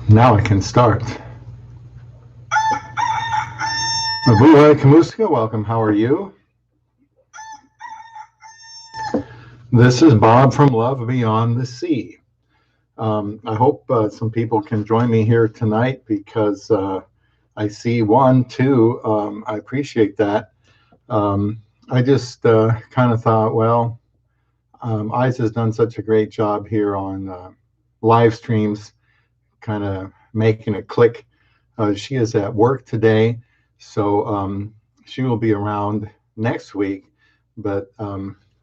Now I can start. Mabuhay Kamuska, welcome. How are you? This is Bob from Love Beyond the Sea. I hope some people can join me here tonight because I see one, two. I appreciate that. I just kind of thought, well, Isa's done such a great job here on live streams, kind of making it click. She is at work today, so she will be around next week. But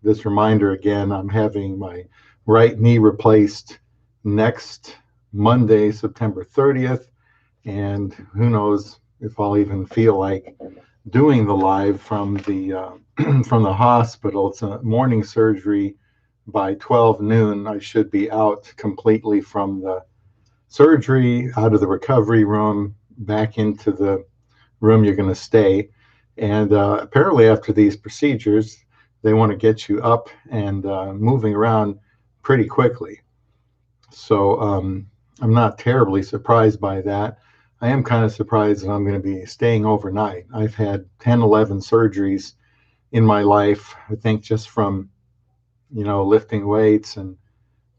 this reminder again, I'm having my right knee replaced next Monday, September 30th. And who knows if I'll even feel like doing the live from the from the hospital. It's a morning surgery. By 12 noon, I should be out completely from the surgery, out of the recovery room, back into the room you're going to stay. And apparently, after these procedures, they want to get you up and moving around pretty quickly. So I'm not terribly surprised by that. I am kind of surprised that I'm going to be staying overnight. I've had 10, 11 surgeries in my life, I think just from, lifting weights and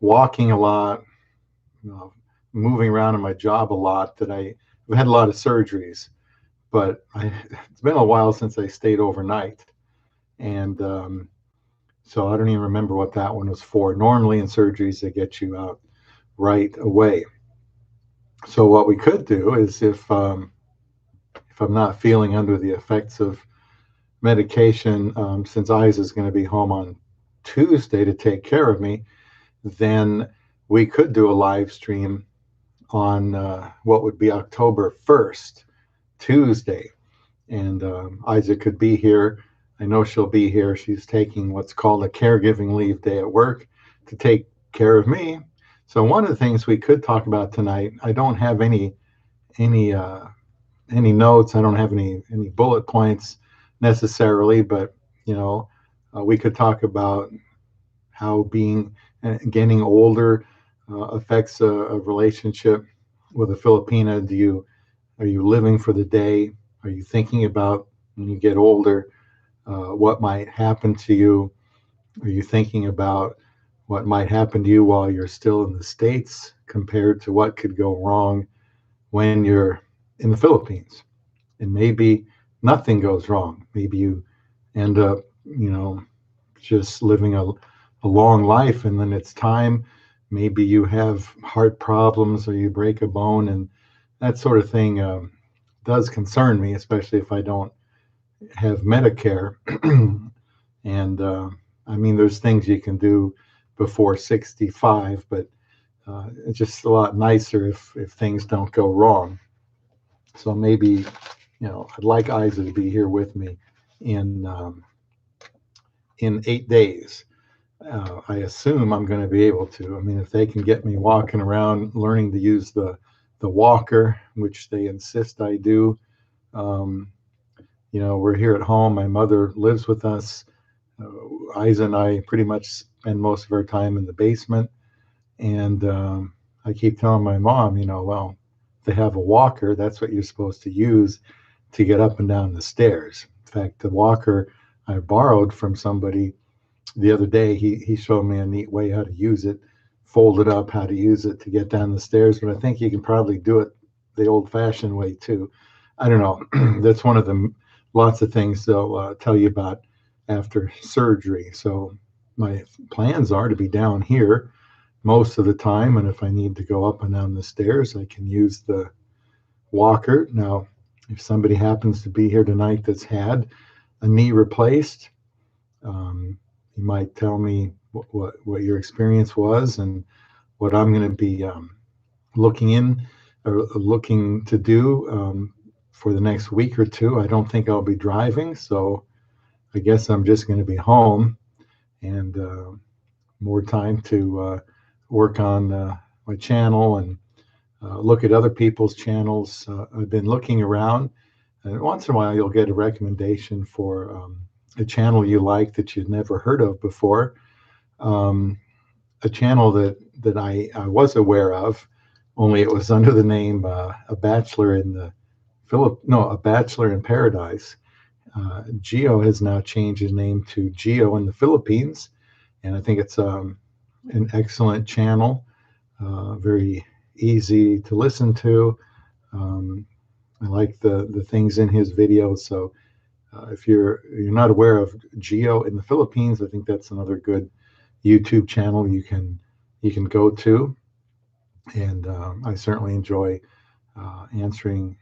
walking a lot, moving around in my job a lot, that I've had a lot of surgeries. But it's been a while since I stayed overnight. And so I don't even remember what that one was for. Normally in surgeries, they get you out right away. So what we could do is if I'm not feeling under the effects of medication, since Isa is going to be home on Tuesday to take care of me, then we could do a live stream on what would be October 1st, Tuesday. And Isa could be here. I know she'll be here. She's taking what's called a caregiving leave day at work to take care of me. So one of the things we could talk about tonight, I don't have any notes. I don't have any bullet points necessarily, but we could talk about how getting older affects a relationship with a Filipina. Are you living for the day? Are you thinking about when you get older what might happen to you? Are you thinking about what might happen to you while you're still in the States compared to what could go wrong when you're in the Philippines? And maybe nothing goes wrong. Maybe you end up, just living a long life, and then it's time. Maybe you have heart problems or you break a bone, and that sort of thing does concern me, especially if I don't have Medicare. And there's things you can do before 65, but it's just a lot nicer if things don't go wrong. So maybe, I'd like Isa to be here with me in 8 days. I assume I'm going to be able to. I mean, if they can get me walking around, learning to use the walker, which they insist I do. We're here at home. My mother lives with us. Isa and I pretty much spend most of our time in the basement. And I keep telling my mom, well, they have a walker. That's what you're supposed to use to get up and down the stairs. In fact, the walker I borrowed from somebody the other day, he showed me a neat way how to use it, fold it up, how to use it to get down the stairs. But I think you can probably do it the old-fashioned way too. I don't know. That's one of the lots of things they'll tell you about after surgery. So my plans are to be down here most of the time, and if I need to go up and down the stairs, I can use the walker. Now, if somebody happens to be here tonight that's had a knee replaced, you might tell me what your experience was and what I'm going to be looking to do for the next week or two. I don't think I'll be driving, so I guess I'm just going to be home and more time to work on my channel and look at other people's channels. I've been looking around, and once in a while you'll get a recommendation for a channel you like that you'd never heard of before. A channel that I was aware of only it was under the name A Bachelor in the A Bachelor in Paradise. Geo has now changed his name to Geo in the Philippines, and I think it's an excellent channel, very easy to listen to. Um, I like the things in his videos. So if you're not aware of Geo in the Philippines, I think that's another good YouTube channel you can go to, and I certainly enjoy answering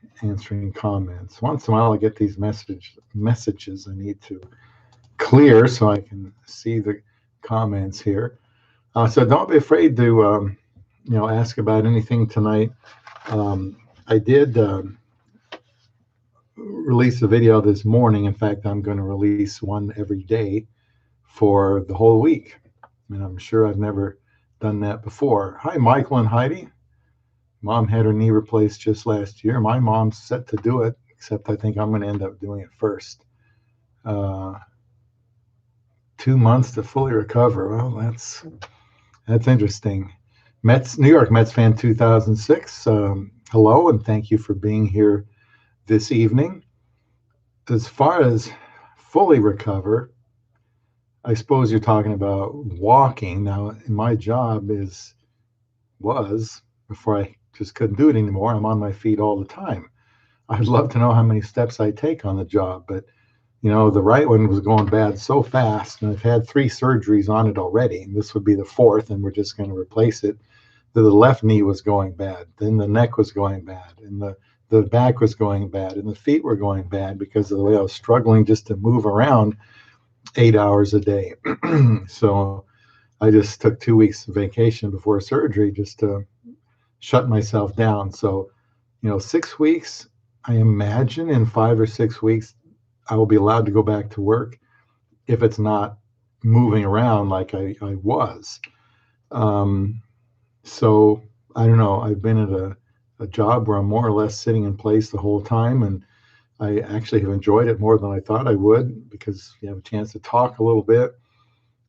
comments. Once in a while, I get these messages I need to clear so I can see the comments here. So don't be afraid to ask about anything tonight. I did release a video this morning. In fact, I'm going to release one every day for the whole week. And I'm sure I've never done that before. Hi, Michael and Heidi. Mom had her knee replaced just last year. My mom's set to do it, except I think I'm going to end up doing it first. 2 months to fully recover. Well, that's interesting. New York Mets fan 2006. Hello, and thank you for being here this evening. As far as fully recover, I suppose you're talking about walking. Now, my job was before I just couldn't do it anymore. I'm on my feet all the time. I'd love to know how many steps I take on the job, but the right one was going bad so fast, and I've had 3 surgeries on it already, and this would be the 4th, and we're just going to replace it. The left knee was going bad, then the neck was going bad, and the back was going bad, and the feet were going bad because of the way I was struggling just to move around 8 hours a day. So I just took 2 weeks of vacation before surgery just to shut myself down. So 6 weeks, I imagine in 5 or 6 weeks I will be allowed to go back to work if it's not moving around like I was. So I don't know. I've been at a job where I'm more or less sitting in place the whole time, and I actually have enjoyed it more than I thought I would because you have a chance to talk a little bit.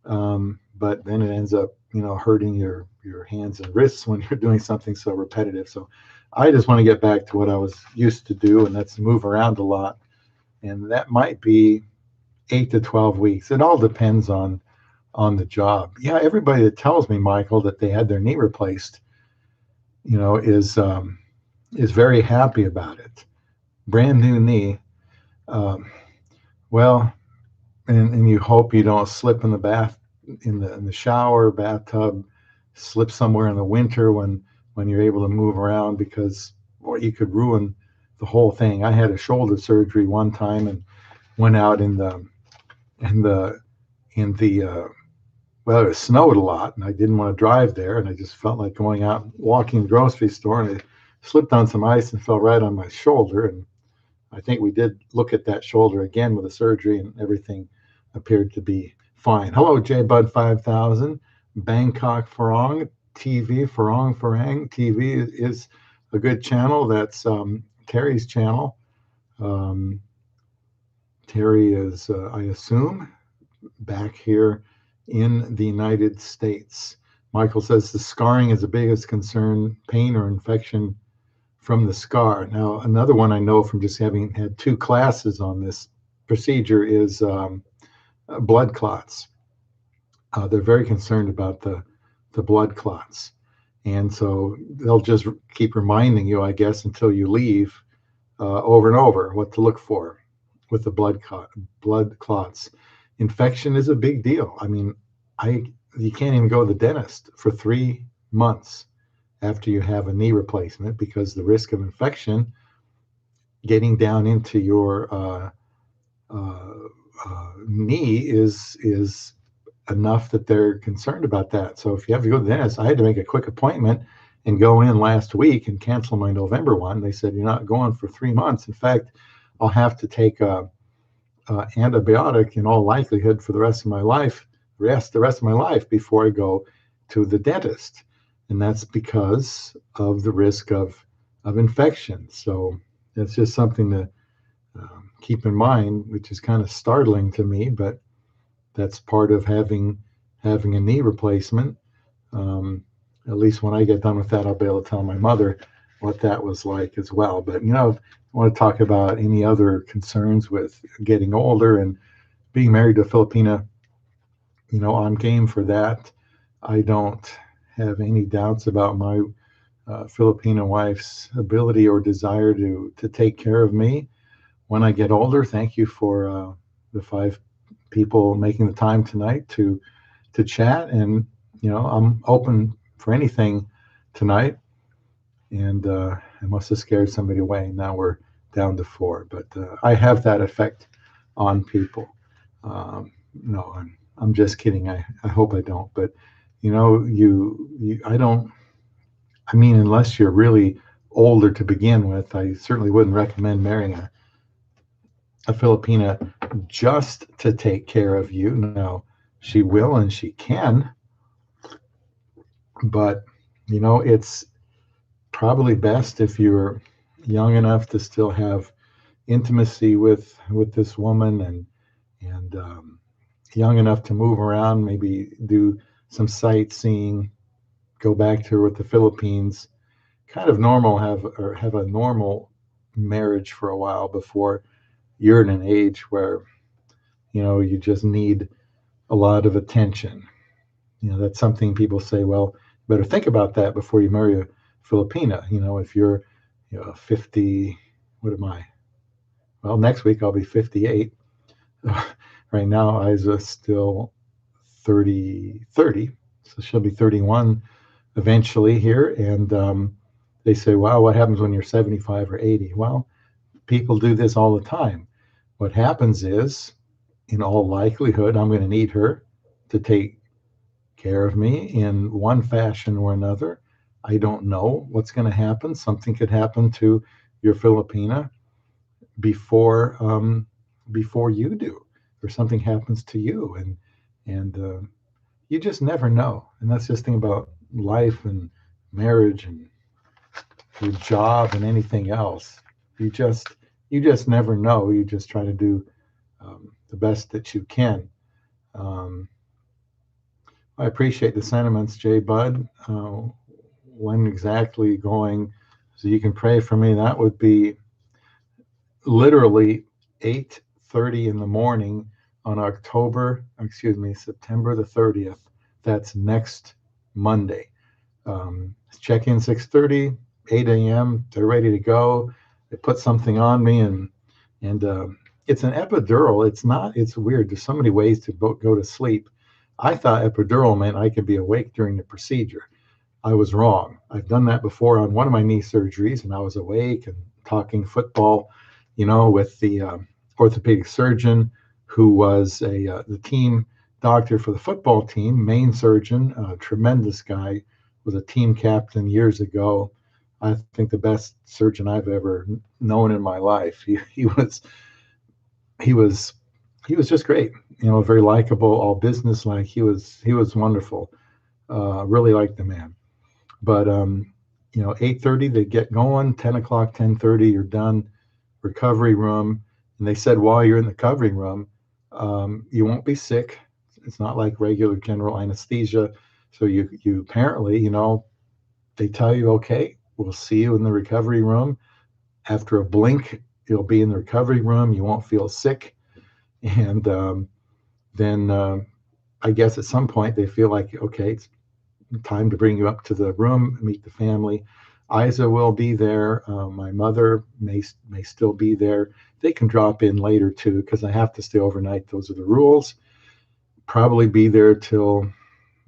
But then it ends up, hurting your hands and wrists when you're doing something so repetitive. So I just want to get back to what I was used to do, and that's move around a lot. And that might be 8 to 12 weeks. It all depends on the job. Yeah, everybody that tells me, Michael, that they had their knee replaced, is very happy about it. Brand new knee. Well, and you hope you don't slip in the bath, in the shower, bathtub, slip somewhere in the winter when you're able to move around, because you could ruin the whole thing. I had a shoulder surgery one time and went out in the well, it snowed a lot, and I didn't want to drive there, and I just felt like going out, walking the grocery store, and I slipped on some ice and fell right on my shoulder. And I think we did look at that shoulder again with the surgery, and everything appeared to be fine. Hello, JBud 5000, Bangkok Farang TV, Farang TV is a good channel. That's Terry's channel. Terry is, I assume, back here in the United States. Michael says the scarring is the biggest concern, pain or infection from the scar. Now, another one I know from just having had 2 classes on this procedure is blood clots. They're very concerned about the blood clots. And so they'll just keep reminding you, I guess, until you leave, over and over what to look for with the blood clots. Infection is a big deal. I mean, you can't even go to the dentist for 3 months after you have a knee replacement because the risk of infection getting down into your knee is enough that they're concerned about that. So if you have to go to the dentist, I had to make a quick appointment and go in last week and cancel my November one. They said, you're not going for 3 months. In fact, I'll have to take a antibiotic in all likelihood for the rest of my life before I go to the dentist. And that's because of the risk of infection. So that's just something to keep in mind, which is kind of startling to me, but that's part of having a knee replacement. at least when I get done with that, I'll be able to tell my mother what that was like as well. But I want to talk about any other concerns with getting older and being married to a Filipina. I'm game for that. I don't have any doubts about my Filipino wife's ability or desire to take care of me when I get older. Thank you for the 5 people making the time tonight to chat, and I'm open for anything tonight. And I must have scared somebody away. Now we're down to 4, but I have that effect on people. No, I'm just kidding. I hope I don't. But I don't. I mean, unless you're really older to begin with, I certainly wouldn't recommend marrying a Filipina just to take care of you. Now, she will and she can, but it's probably best if you're young enough to still have intimacy with this woman, and young enough to move around, maybe do some sightseeing, go back to her with the Philippines, kind of have a normal marriage for a while before you're in an age where you just need a lot of attention. That's something people say, well, you better think about that before you marry a Filipina. If you're 50, what am I? Well, next week I'll be 58. Right now, Isa's still 30, so she'll be 31 eventually here. And they say, wow, what happens when you're 75 or 80? Well, people do this all the time. What happens is, in all likelihood, I'm going to need her to take care of me in one fashion or another. I don't know what's going to happen. Something could happen to your Filipina before you do, or something happens to you, and you just never know. And that's just the thing about life and marriage and your job and anything else. You just never know. You just try to do the best that you can. Um, I appreciate the sentiments, Jay Bud. When exactly going, so you can pray for me? That would be literally 8:30 in the morning on September the 30th. That's next Monday. Check in 6:30, 8 a.m. They're ready to go. They put something on me, and it's an epidural. It's not. It's weird. There's so many ways to go to sleep. I thought epidural meant I could be awake during the procedure. I was wrong. I've done that before on one of my knee surgeries, and I was awake and talking football, with the orthopedic surgeon who was the team doctor for the football team, main surgeon, a tremendous guy, was a team captain years ago. I think the best surgeon I've ever known in my life. He was just great. Very likable, all business-like. He was wonderful. Really liked the man. But 8:30 they get going. 10 o'clock, 10:30 you're done. Recovery room, and they said while you're in the recovery room, you won't be sick. It's not like regular general anesthesia. So you apparently, they tell you, okay, we'll see you in the recovery room. After a blink, you'll be in the recovery room. You won't feel sick. And then I guess at some point they feel like, okay, it's time to bring you up to the room, meet the family. Isa will be there. My mother may still be there. They can drop in later too, because I have to stay overnight. Those are the rules. Probably be there till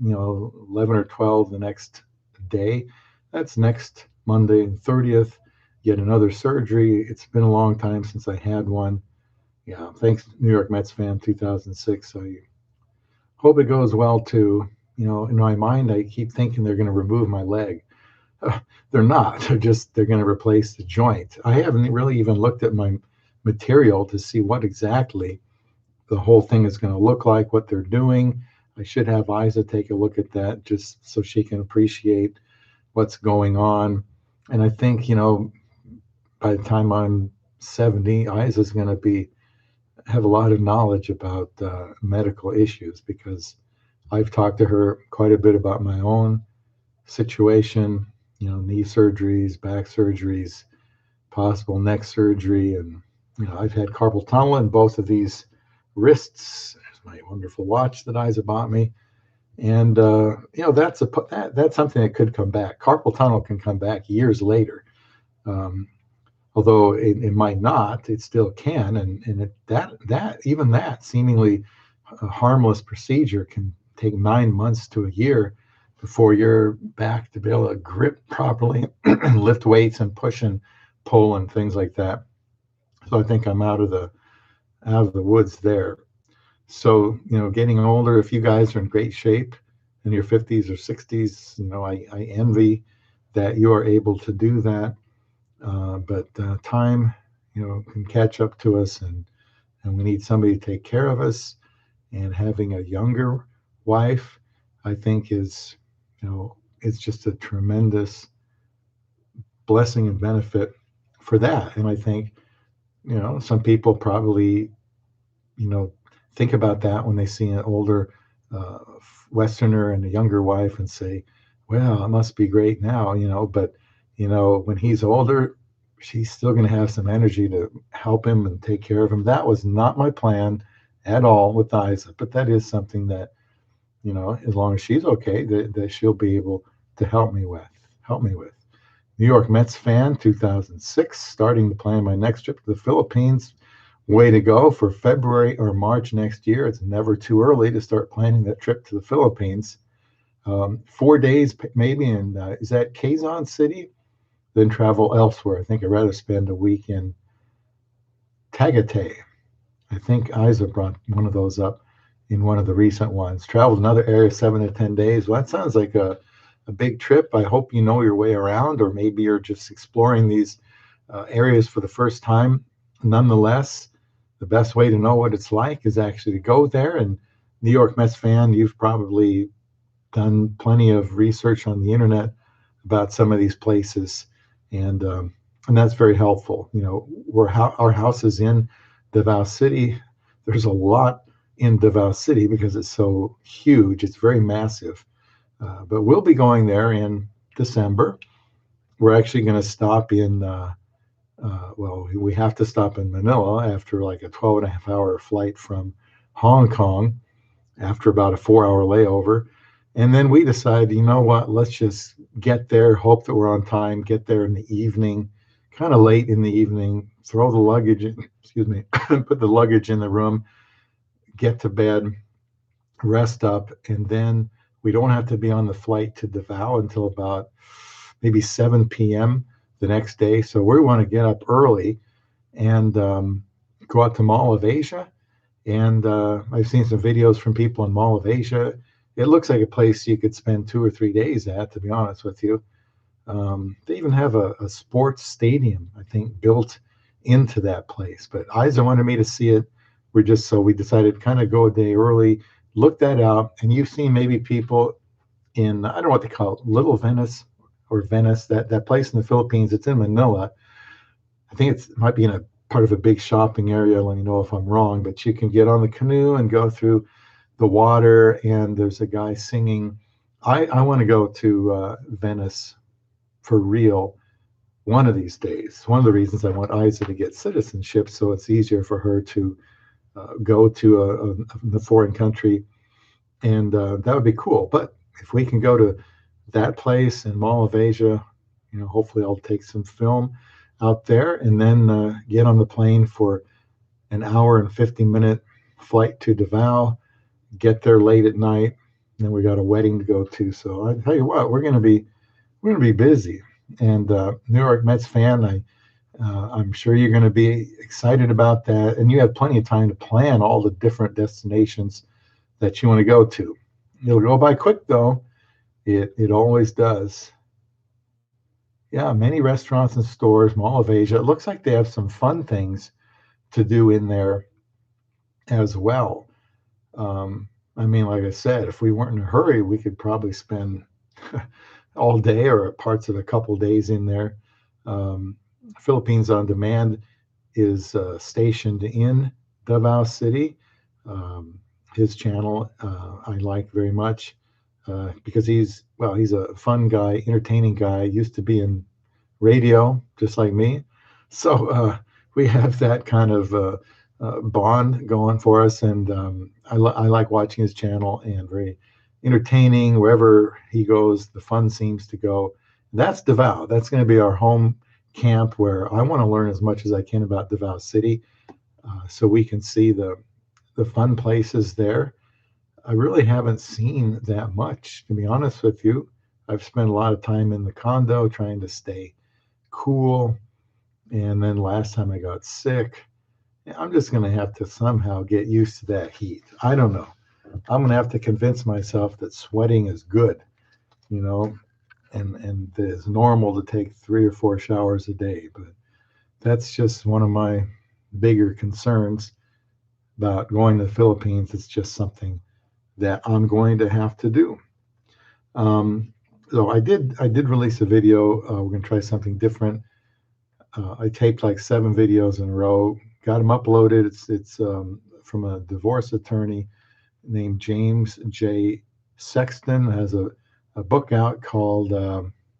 11 or 12 the next day. That's next Monday, 30th. Yet another surgery. It's been a long time since I had one. Yeah, thanks, New York Mets fan, 2006. I hope it goes well too. In my mind, I keep thinking they're going to remove my leg. They're not. They're going to replace the joint. I haven't really even looked at my material to see what exactly the whole thing is going to look like, what they're doing. I should have Isa take a look at that just so she can appreciate what's going on. And I think, by the time I'm 70, Isa's going to have a lot of knowledge about medical issues, because I've talked to her quite a bit about my own situation, knee surgeries, back surgeries, possible neck surgery. And, I've had carpal tunnel in both of these wrists. There's my wonderful watch that Isa bought me. And, that's something that could come back. Carpal tunnel can come back years later. Um, Although it might not, it still can. And even that seemingly harmless procedure can take 9 months to a year before you're back to be able to grip properly and lift weights and push and pull and things like that. So I think I'm out of the woods there. So, getting older, if you guys are in great shape in your 50s or 60s, I envy that you are able to do that. But time, can catch up to us, and we need somebody to take care of us. And having a younger wife, I think, is, it's just a tremendous blessing and benefit for that. And I think, some people probably, think about that when they see an older Westerner and a younger wife and say, well, it must be great now, but, when he's older, she's still going to have some energy to help him and take care of him. That was not my plan at all with Isa, but that is something that, as long as she's okay, that she'll be able to help me with. New York Mets fan, 2006, starting to plan my next trip to the Philippines. Way to go for February or March next year. It's never too early to start planning that trip to the Philippines. 4 days maybe in, is that Quezon City? Then travel elsewhere. I think I'd rather spend a week in Tagaytay. I think Isa brought one of those up in one of the recent ones. Traveled another area 7 to 10 days. Well, that sounds like a big trip. I hope you know your way around, or maybe you're just exploring these areas for the first time. Nonetheless, the best way to know what it's like is actually to go there. And New York Mets fan, you've probably done plenty of research on the internet about some of these places. And that's very helpful. Our house is in Davao City. There's a lot in Davao City because it's so huge. It's very massive. But we'll be going there in December. We're actually going to stop in, we have to stop in Manila after like a 12.5 hour flight from Hong Kong after about a 4 hour layover. And then we decided, you know what, let's just get there, hope that we're on time, get there in the evening, kind of late in the evening, throw the luggage in, put the luggage in the room, get to bed, rest up, and then we don't have to be on the flight to Davao until about maybe 7 p.m. the next day. So we want to get up early and go out to Mall of Asia. And I've seen some videos from people in Mall of Asia. It looks like a place you could spend 2 or 3 days at, to be honest with you. They even have a sports stadium, I think, built into that place. But Isa wanted me to see it. We decided to kind of go a day early, look that out. And you've seen maybe people in, I don't know what they call it, Little Venice or Venice, that place in the Philippines. It's in Manila. I think it might be in a part of a big shopping area. Let me know if I'm wrong. But you can get on the canoe and go through the water, and there's a guy singing. I want to go to Venice for real one of these days. One of the reasons I want Isa to get citizenship, so it's easier for her to go to a foreign country, and that would be cool. But if we can go to that place in Mall of Asia, hopefully I'll take some film out there, and then get on the plane for an hour and 50-minute flight to Davao, get there late at night, and then we got a wedding to go to. So I tell you what, we're gonna be busy. And New York Mets fan, I'm sure you're going to be excited about that, and you have plenty of time to plan all the different destinations that you want to go to. It'll go by quick though. It always does. Yeah, many restaurants and stores, Mall of Asia. It looks like they have some fun things to do in there as well. Like I said, if we weren't in a hurry, we could probably spend all day or parts of a couple days in there. Philippines On Demand is stationed in Davao City. His channel I like very much. because he's a fun guy, entertaining guy. Used to be in radio, just like me. So we have that kind of bond going for us, and I like watching his channel, and very entertaining. Wherever he goes, the fun seems to go. That's Davao. That's going to be our home camp, where I want to learn as much as I can about Davao City, so we can see the fun places there. I really haven't seen that much, to be honest with you. I've spent a lot of time in the condo trying to stay cool. And then last time I got sick. I'm just going to have to somehow get used to that heat. I don't know. I'm going to have to convince myself that sweating is good, you know, and that it's normal to take 3 or 4 showers a day. But that's just one of my bigger concerns about going to the Philippines. It's just something that I'm going to have to do. So I did release a video. We're going to try something different. I taped like 7 videos in a row, got them uploaded. It's from a divorce attorney named James J Sexton. Has a book out called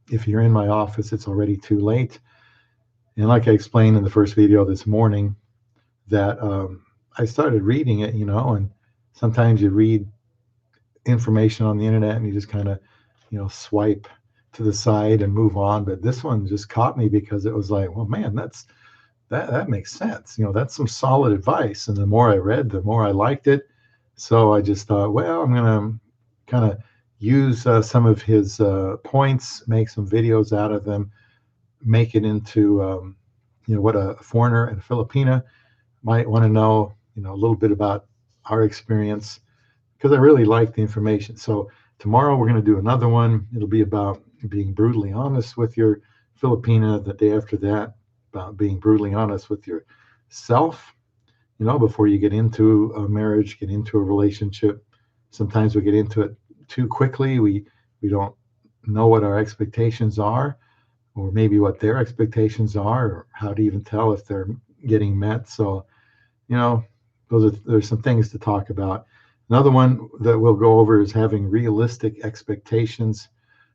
If You're in My Office, It's Already Too Late. And like I explained in the first video this morning, that I started reading it, and sometimes you read information on the internet and you just kind of, swipe to the side and move on. But this one just caught me because it was like, well, man, that makes sense. That's some solid advice. And the more I read, the more I liked it. So I just thought, well, I'm going to kind of use some of his points, make some videos out of them, make it into, what a foreigner and a Filipina might want to know, a little bit about our experience, because I really like the information. So tomorrow we're going to do another one. It'll be about being brutally honest with your Filipina. The day after that, about being brutally honest with yourself, before you get into a marriage, get into a relationship. Sometimes we get into it too quickly. We don't know what our expectations are, or maybe what their expectations are, or how to even tell if they're getting met. So, there's some things to talk about. Another one that we'll go over is having realistic expectations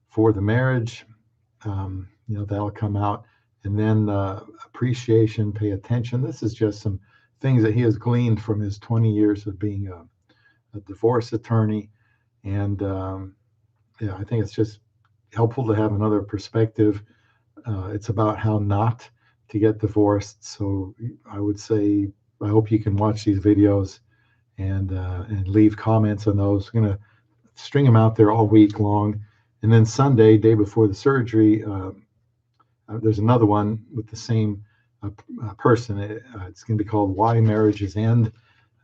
for the marriage. That'll come out. And then appreciation, pay attention. This is just some things that he has gleaned from his 20 years of being a divorce attorney. And I think it's just helpful to have another perspective. It's about how not to get divorced. So I would say, I hope you can watch these videos and leave comments on those. We're going to string them out there all week long. And then Sunday, day before the surgery, there's another one with the same person. It's going to be called Why Marriages End.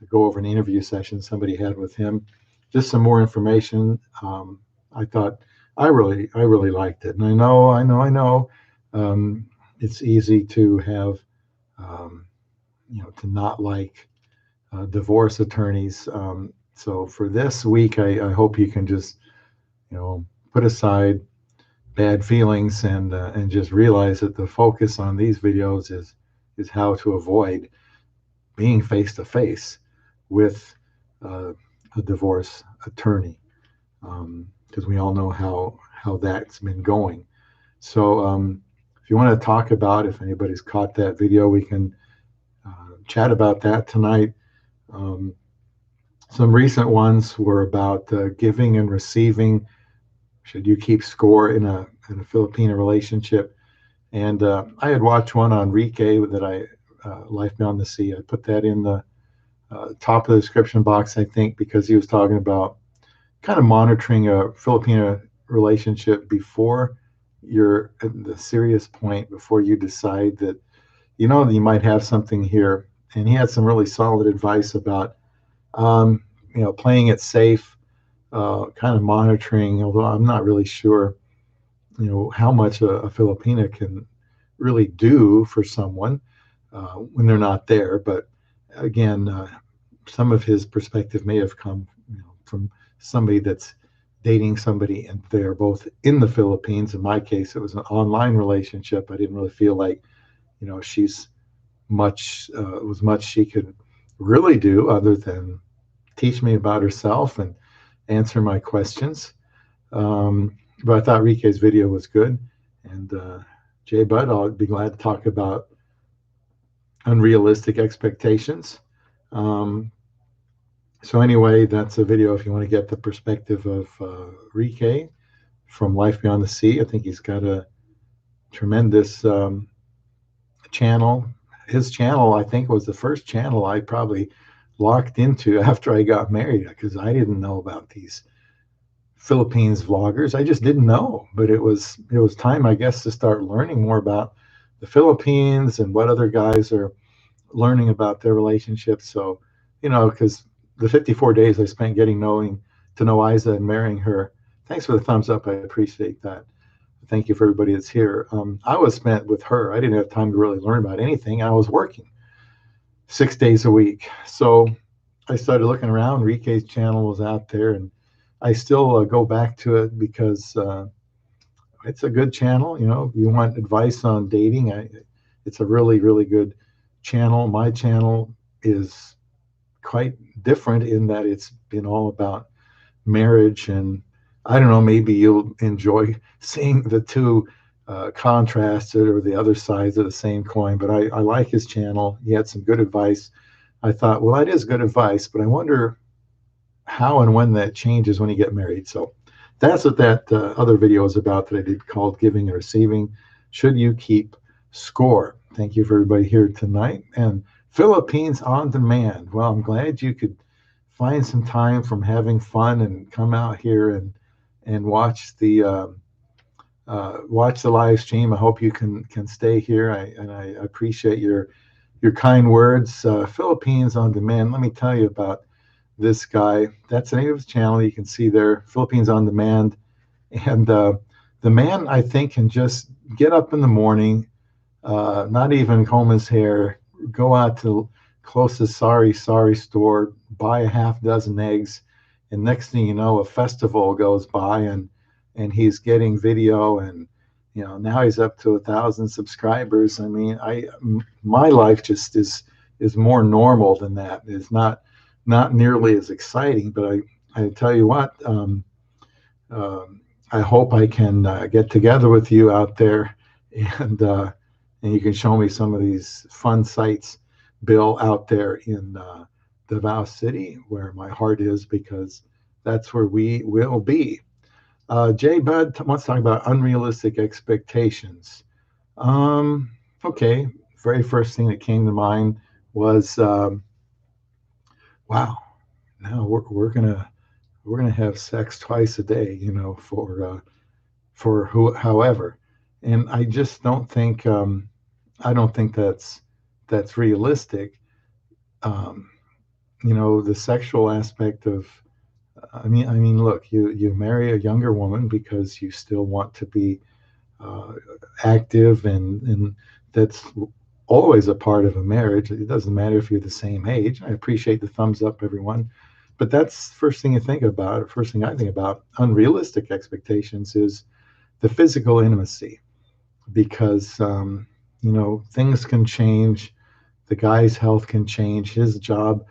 I go over an interview session somebody had with him. Just some more information. I thought I really liked it. And I know. It's easy to have, to not like divorce attorneys. So for this week, I hope you can just, put aside bad feelings and just realize that the focus on these videos is how to avoid being face to face with a divorce attorney, because we all know how that's been going. So if you want to talk about, if anybody's caught that video, we can chat about that tonight. Some recent ones were about giving and receiving. Should you keep score in a Filipina relationship? And I had watched one on Rike that Life Beyond the Sea. I put that in the top of the description box, I think, because he was talking about kind of monitoring a Filipina relationship before you're at the serious point, before you decide that, you might have something here. And he had some really solid advice about, playing it safe, kind of monitoring, although I'm not really sure, how much a Filipina can really do for someone when they're not there. But again, some of his perspective may have come, from somebody that's dating somebody and they're both in the Philippines. In my case, it was an online relationship. I didn't really feel like, she's was much she could really do other than teach me about herself and answer my questions. But I thought Rike's video was good. And Jay Bud, I'll be glad to talk about unrealistic expectations. Um, so anyway, that's a video if you want to get the perspective of Rike from Life Beyond the Sea. I think he's got a tremendous channel. His channel, I think, was the first channel I probably locked into after I got married because I didn't know about these Philippines vloggers. I just didn't know, but it was time, I guess, to start learning more about the Philippines and what other guys are learning about their relationships. So, because the 54 days I spent getting knowing to know Isa and marrying her. Thanks for the thumbs up. I appreciate that. Thank you for everybody that's here. I was spent with her. I didn't have time to really learn about anything. I was working 6 days a week. So I started looking around. Rike's channel was out there, and I still go back to it because it's a good channel. You want advice on dating. It's a really, really good channel. My channel is quite different in that it's been all about marriage, and I don't know, maybe you'll enjoy seeing the two contrasted or the other sides of the same coin. But I like his channel. He had some good advice. I thought, well, that is good advice, but I wonder how and when that changes when you get married. So that's what that other video is about that I did called Giving and Receiving. Should you keep score? Thank you for everybody here tonight. And Philippines on demand. Well, I'm glad you could find some time from having fun and come out here and watch the live stream. I hope you can stay here. I appreciate your kind words. Philippines on demand. Let me tell you about this guy. That's the name of his channel. You can see there, Philippines on demand. And the man, I think, can just get up in the morning, not even comb his hair, go out to closest sorry store, buy a half dozen eggs, and next thing you know, a festival goes by, and he's getting video, and now he's up to 1,000 subscribers. I mean, my life just is more normal than that. It's not nearly as exciting, but I tell you what, I hope I can get together with you out there, and you can show me some of these fun sites, Bill, out there in Davao City, where my heart is, because that's where we will be. Jay Bud wants to talk about unrealistic expectations. Okay, very first thing that came to mind was, wow, now we're gonna have sex twice a day, for however, and I just don't think I don't think that's realistic. Um, the sexual aspect of, I mean, look, you marry a younger woman because you still want to be active, and that's always a part of a marriage. It doesn't matter if you're the same age. I appreciate the thumbs up, everyone. But that's the first thing you think about. First thing I think about unrealistic expectations is the physical intimacy, because things can change. The guy's health can change. His job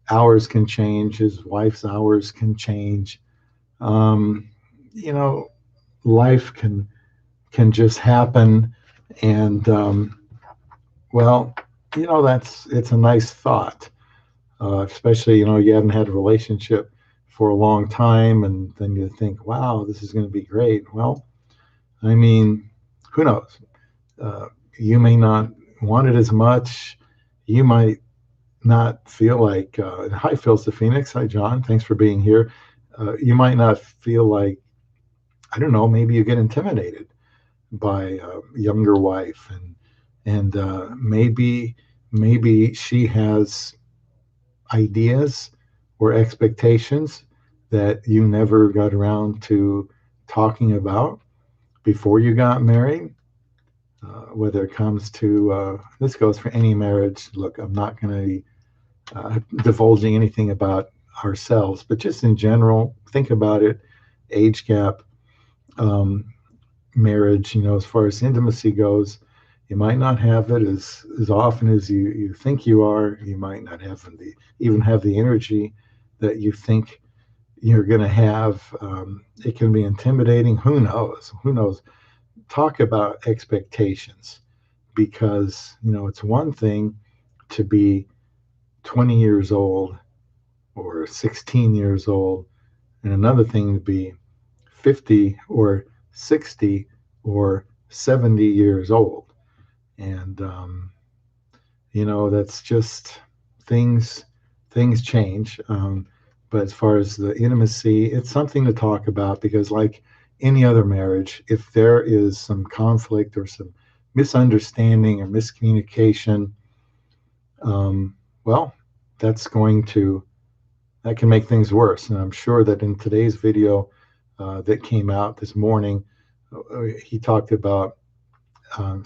hours can change. His wife's hours can change. Um, you know, life can just happen, and well, it's a nice thought, especially you haven't had a relationship for a long time, and then you think, wow, this is going to be great. Well, I mean, who knows? You may not want it as much. You might not feel like, hi, Phil's the Phoenix. Hi, John. Thanks for being here. You might not feel like, I don't know, maybe you get intimidated by a younger wife, and maybe she has ideas or expectations that you never got around to talking about before you got married. Whether it comes to, this goes for any marriage. Look, I'm not going to be divulging anything about ourselves, but just in general, think about it. Age gap, um, marriage, as far as intimacy goes, you might not have it as often as you think you are. You might not even have the energy that you think you're going to have, it can be intimidating. Who knows? Who knows? Talk about expectations, because, it's one thing to be 20 years old or 16 years old, and another thing to be 50 or 60 or 70 years old. And, that's just things, things change. But as far as the intimacy, it's something to talk about, because, like any other marriage, if there is some conflict or some misunderstanding or miscommunication, well, that's going to that can make things worse. And I'm sure that in today's video that came out this morning, he talked about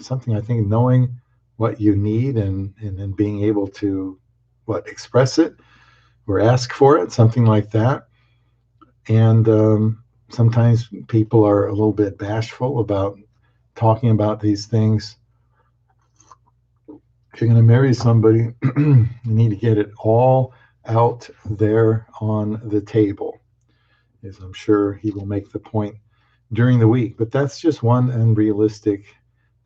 something, I think, knowing what you need, and then being able to express it or ask for it, something like that. And sometimes people are a little bit bashful about talking about these things. If you're going to marry somebody, you need to get it all out there on the table, as I'm sure he will make the point during the week. But that's just one unrealistic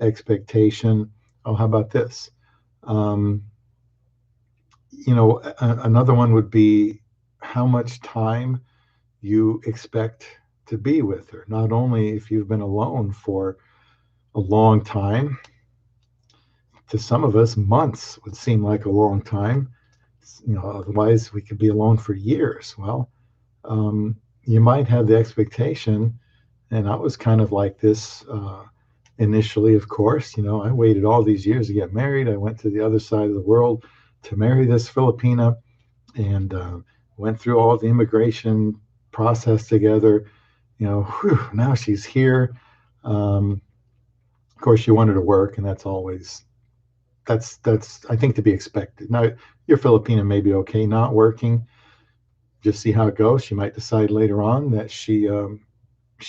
expectation. Oh, how about this? Another one would be how much time you expect to be with her. Not only if you've been alone for a long time, to some of us, months would seem like a long time. Otherwise we could be alone for years. Well, you might have the expectation, and I was kind of like this initially, of course. I waited all these years to get married. I went to the other side of the world to marry this Filipina, and went through all the immigration process together. Now she's here. Of course, she wanted to work, and that's I think, to be expected. Now, your Filipina may be okay not working. Just see how it goes. She might decide later on that she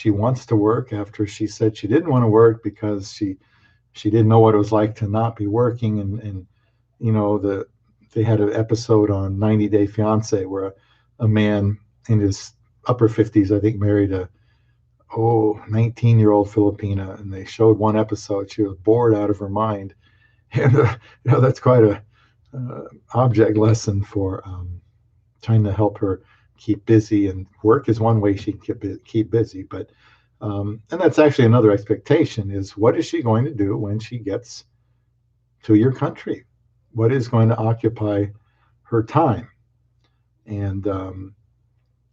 wants to work, after she said she didn't want to work because she didn't know what it was like to not be working. And they had an episode on 90 Day Fiance where a man in his upper 50s, I think, married a 19-year-old Filipina, and they showed one episode. She was bored out of her mind, and that's quite a object lesson for trying to help her keep busy. And work is one way she can keep busy, but and that's actually another expectation, is what is she going to do when she gets to your country? What is going to occupy her time? And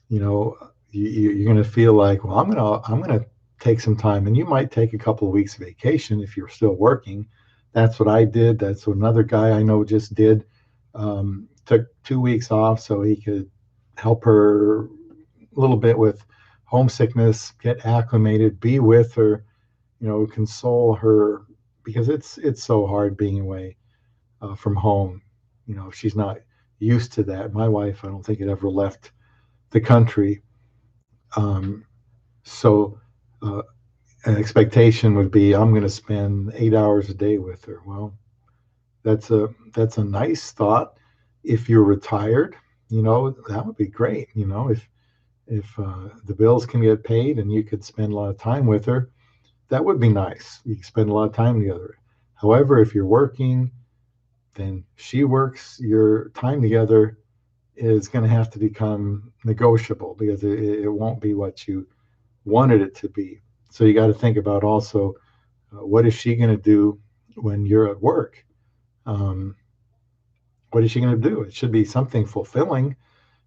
you're going to feel like, well, I'm going to take some time, and you might take a couple of weeks vacation if you're still working. That's what I did. That's what another guy I know just did. Took 2 weeks off so he could help her a little bit with homesickness, get acclimated, be with her, console her, because it's so hard being away from home. She's not used to that. My wife, I don't think, had ever left the country. So an expectation would be, I'm going to spend 8 hours a day with her. Well, that's a nice thought. If you're retired, that would be great. If the bills can get paid and you could spend a lot of time with her, that would be nice. You can spend a lot of time together. However, if you're working, then she works, your time together is going to have to become negotiable, because it won't be what you wanted it to be. So you got to think about also, what is she going to do when you're at work? What is she going to do? It should be something fulfilling.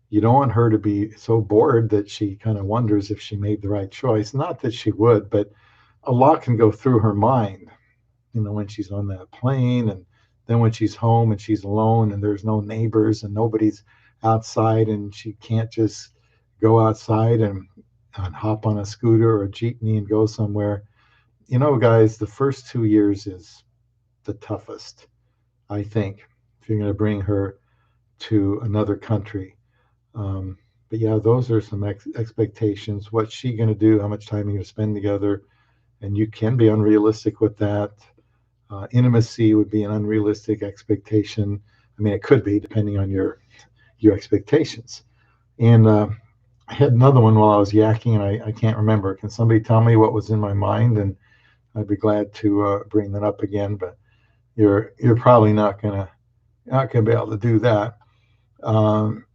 You don't want her to be so bored that she kind of wonders if she made the right choice. Not that she would, but a lot can go through her mind, when she's on that plane, and then when she's home and she's alone and there's no neighbors and nobody's outside, and she can't just go outside and hop on a scooter or a jeepney and go somewhere. Guys, the first 2 years is the toughest, I think, if you're going to bring her to another country. But yeah, those are some expectations. What's she going to do? How much time are you going to spend together? And you can be unrealistic with that. Intimacy would be an unrealistic expectation. I mean, it could be, depending on your expectations. And I had another one while I was yakking, and I can't remember. Can somebody tell me what was in my mind? And I'd be glad to bring that up again. But you're probably not gonna be able to do that. Um,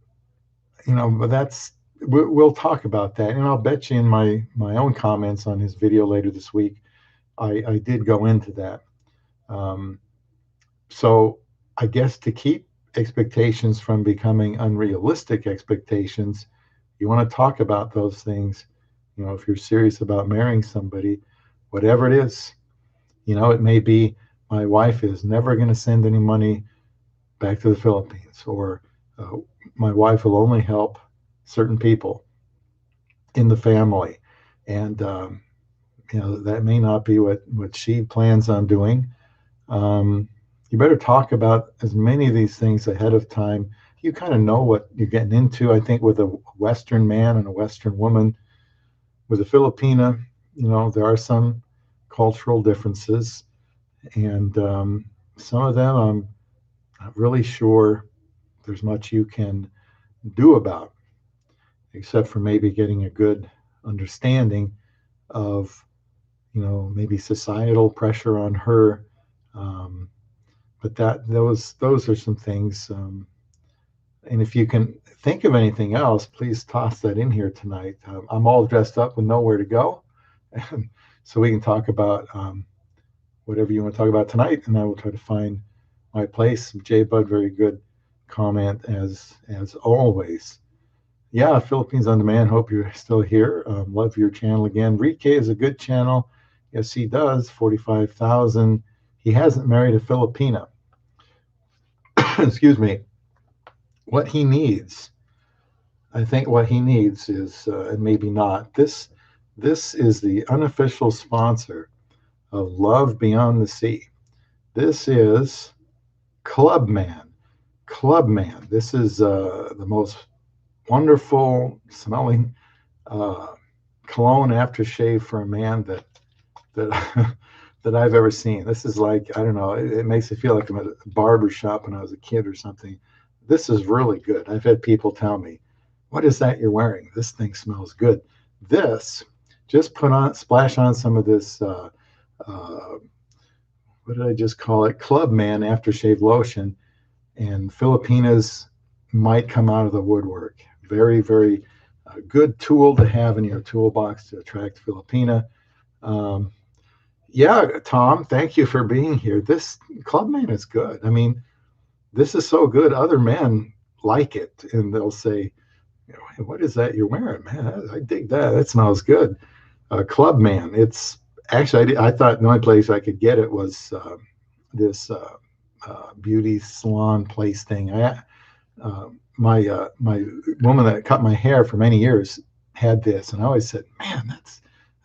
but we'll talk about that, and I'll bet you in my own comments on his video later this week, I did go into that. Um, so I guess to keep expectations from becoming unrealistic expectations, you want to talk about those things. If you're serious about marrying somebody, whatever it is, it may be my wife is never going to send any money back to the Philippines, or uh, my wife will only help certain people in the family, and that may not be what she plans on doing. You better talk about as many of these things ahead of time. You kind of know what you're getting into. I think with a Western man and a Western woman, with a Filipina, there are some cultural differences, and some of them I'm not really sure there's much you can do about, except for maybe getting a good understanding of, maybe societal pressure on her. Um, but those are some things. And if you can think of anything else, please toss that in here tonight. I'm all dressed up with nowhere to go, so we can talk about whatever you want to talk about tonight, and I will try to find my place. J Bud, very good comment as always. Yeah, Philippines on Demand. Hope you're still here. Love your channel again. Rike is a good channel. Yes, he does. 45,000. He hasn't married a Filipina. Excuse me. What he needs, I think, what he needs is, and maybe not. This is the unofficial sponsor of Love Beyond the Sea. This is Clubman. Clubman. This is the most wonderful smelling cologne aftershave for a man that that I've ever seen. This is like, I don't know, it makes me feel like I'm at a barber shop when I was a kid or something. This is really good. I've had people tell me, "What is that you're wearing? This thing smells good." This, just splash on some of this. Uh, what did I just call it? Clubman aftershave lotion, and Filipinas might come out of the woodwork. Very, very good tool to have in your toolbox to attract Filipina. Um, yeah, Tom, thank you for being here. This Clubman is good. I mean, this is so good. Other men like it, and they'll say, "Hey, what is that you're wearing, man? I dig that. That smells good." Clubman. It's actually, I thought the only place I could get it was this beauty salon place thing. My woman that cut my hair for many years had this, and I always said, "Man,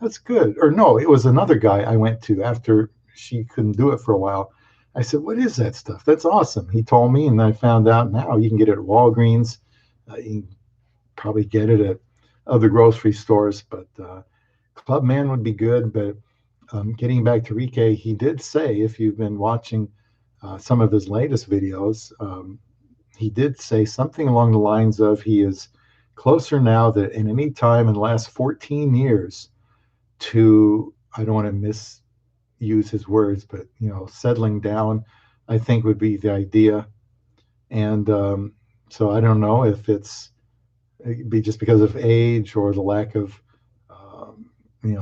that's good." Or no, it was another guy I went to after she couldn't do it for a while. I said, "What is that stuff? That's awesome." He told me, and I found out now you can get it at Walgreens. You can probably get it at other grocery stores, but Clubman would be good. But getting back to Rike, he did say, if you've been watching some of his latest videos, he did say something along the lines of he is closer now than in any time in the last 14 years to, I don't want to misuse his words, but settling down, I think would be the idea. And so I don't know if it'd be just because of age or the lack of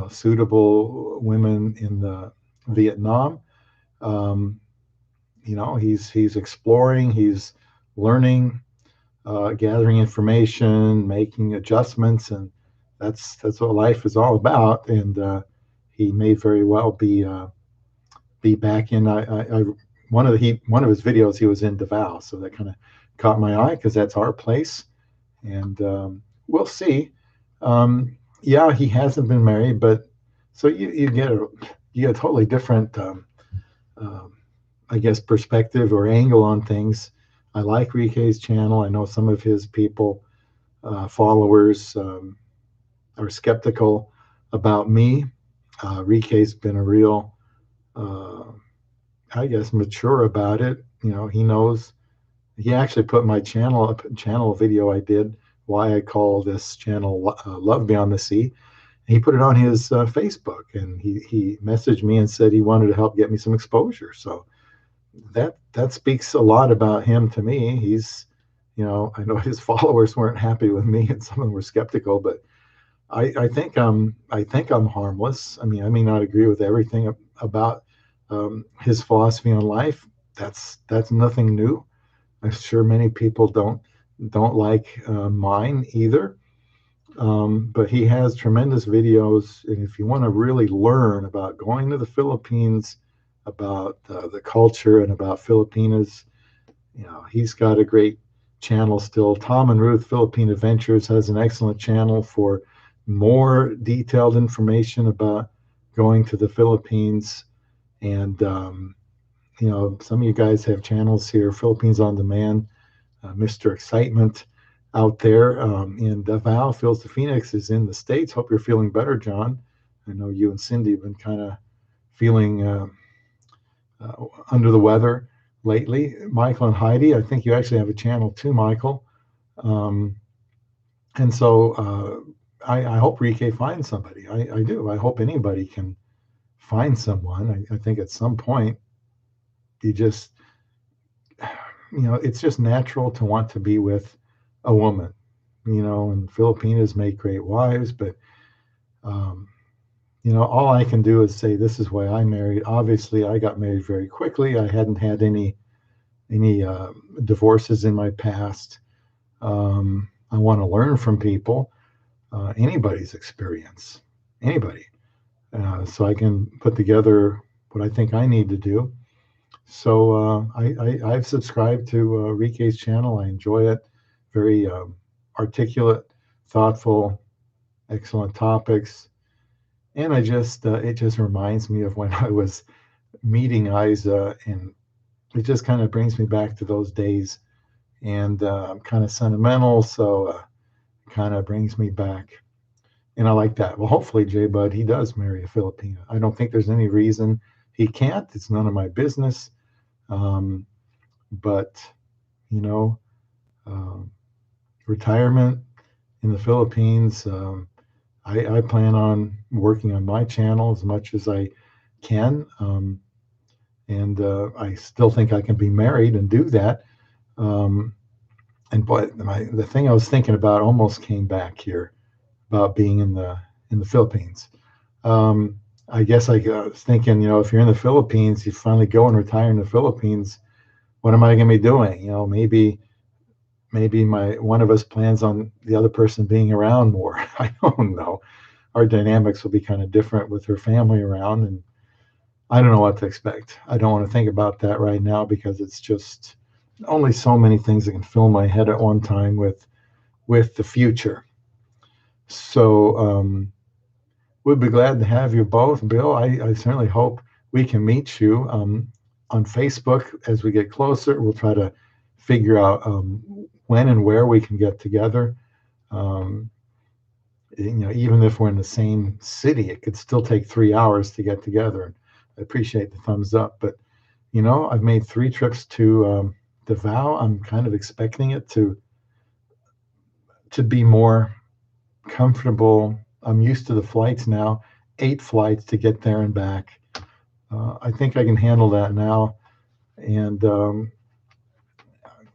suitable women in the Vietnam. Um, he's exploring, he's learning, gathering information, making adjustments, and that's what life is all about. And he may very well be back in. I one of his videos he was in Davao, so that kind of caught my eye because that's our place, and we'll see. Yeah, he hasn't been married, but so you get a totally different, I guess, perspective or angle on things. I like Rike's channel. I know some of his people, followers, are skeptical about me. Rike's been a real, I guess, mature about it. He knows. He actually put my channel video I did why I call this channel Love Beyond the Sea. He put it on his Facebook, and he messaged me and said he wanted to help get me some exposure. So that speaks a lot about him to me. He's, I know his followers weren't happy with me, and some of them were skeptical, but I think I'm harmless. I mean, I may not agree with everything about his philosophy on life. That's nothing new. I'm sure many people don't like mine either. But he has tremendous videos, and if you want to really learn about going to the Philippines, about the culture, and about Filipinas, he's got a great channel still. Tom and Ruth Philippine Adventures has an excellent channel for more detailed information about going to the Philippines. And some of you guys have channels here, Philippines on Demand, Mr. Excitement out there. And Val Feels the Phoenix is in the States. Hope you're feeling better, John. I know you and Cindy have been kind of feeling under the weather lately. Michael and Heidi, I think you actually have a channel too, Michael. And so I hope Rike finds somebody. I do. I hope anybody can find someone. I think at some point you just, it's just natural to want to be with a woman, and Filipinas make great wives, but, all I can do is say, this is why I married. Obviously, I got married very quickly. I hadn't had any divorces in my past. I want to learn from people, anybody's experience, anybody, so I can put together what I think I need to do. So I've subscribed to Rike's channel. I enjoy it. Very articulate, thoughtful, excellent topics. And it just reminds me of when I was meeting Isa, and it just kind of brings me back to those days. And I'm kind of sentimental, so kind of brings me back. And I like that. Well, hopefully, J Bud, he does marry a Filipina. I don't think there's any reason he can't. It's none of my business. But, you know, retirement in the Philippines, I plan on working on my channel as much as I can. And I still think I can be married and do that. And boy, the thing I was thinking about almost came back here about being in the Philippines. I guess I was thinking, if you're in the Philippines, you finally go and retire in the Philippines. What am I going to be doing? Maybe one of us plans on the other person being around more. I don't know. Our dynamics will be kind of different with her family around, and I don't know what to expect. I don't want to think about that right now because it's just only so many things that can fill my head at one time with the future. So we'd be glad to have you both. Bill, I certainly hope we can meet you on Facebook as we get closer. We'll try to figure out when and where we can get together. Even if we're in the same city, it could still take 3 hours to get together. I appreciate the thumbs up, but I've made 3 trips to Davao. I'm kind of expecting it to be more comfortable. I'm used to the flights now, 8 flights to get there and back. I think I can handle that now. And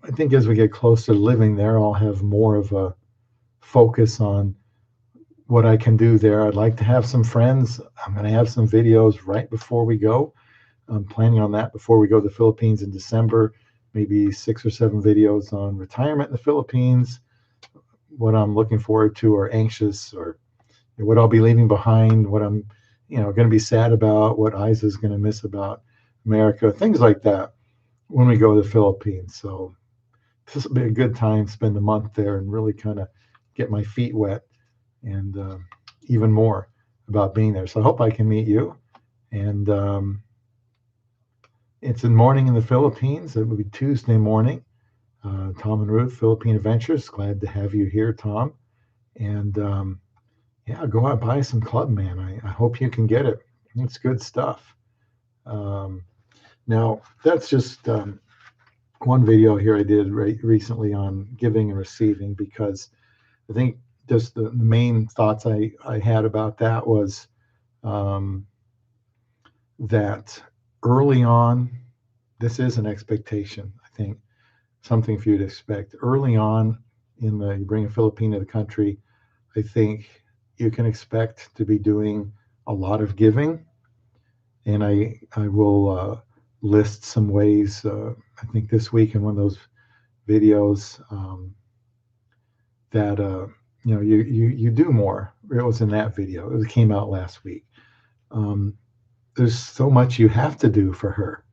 I think as we get closer to living there, I'll have more of a focus on what I can do there. I'd like to have some friends. I'm going to have some videos right before we go. I'm planning on that before we go to the Philippines in December, maybe 6 or 7 videos on retirement in the Philippines, what I'm looking forward to or anxious, or what I'll be leaving behind, what I'm going to be sad about, what Isa's going to miss about America, things like that when we go to the Philippines. So this will be a good time, spend a month there and really kind of get my feet wet, and even more about being there. So I hope I can meet you. And it's in morning in the Philippines. It will be Tuesday morning. Tom and Ruth, Philippine Adventures. Glad to have you here, Tom. And yeah, go out and buy some Club Man. I hope you can get it. It's good stuff. Now, that's just one video here I did recently on giving and receiving, because I think just the main thoughts I had about that was um, that early on, this is an expectation. I think something for you to expect early on you bring a Filipino to the country. I think you can expect to be doing a lot of giving, and I will list some ways. I think this week in one of those videos that you do more. It was in that video. It came out last week. Um, there's so much you have to do for her.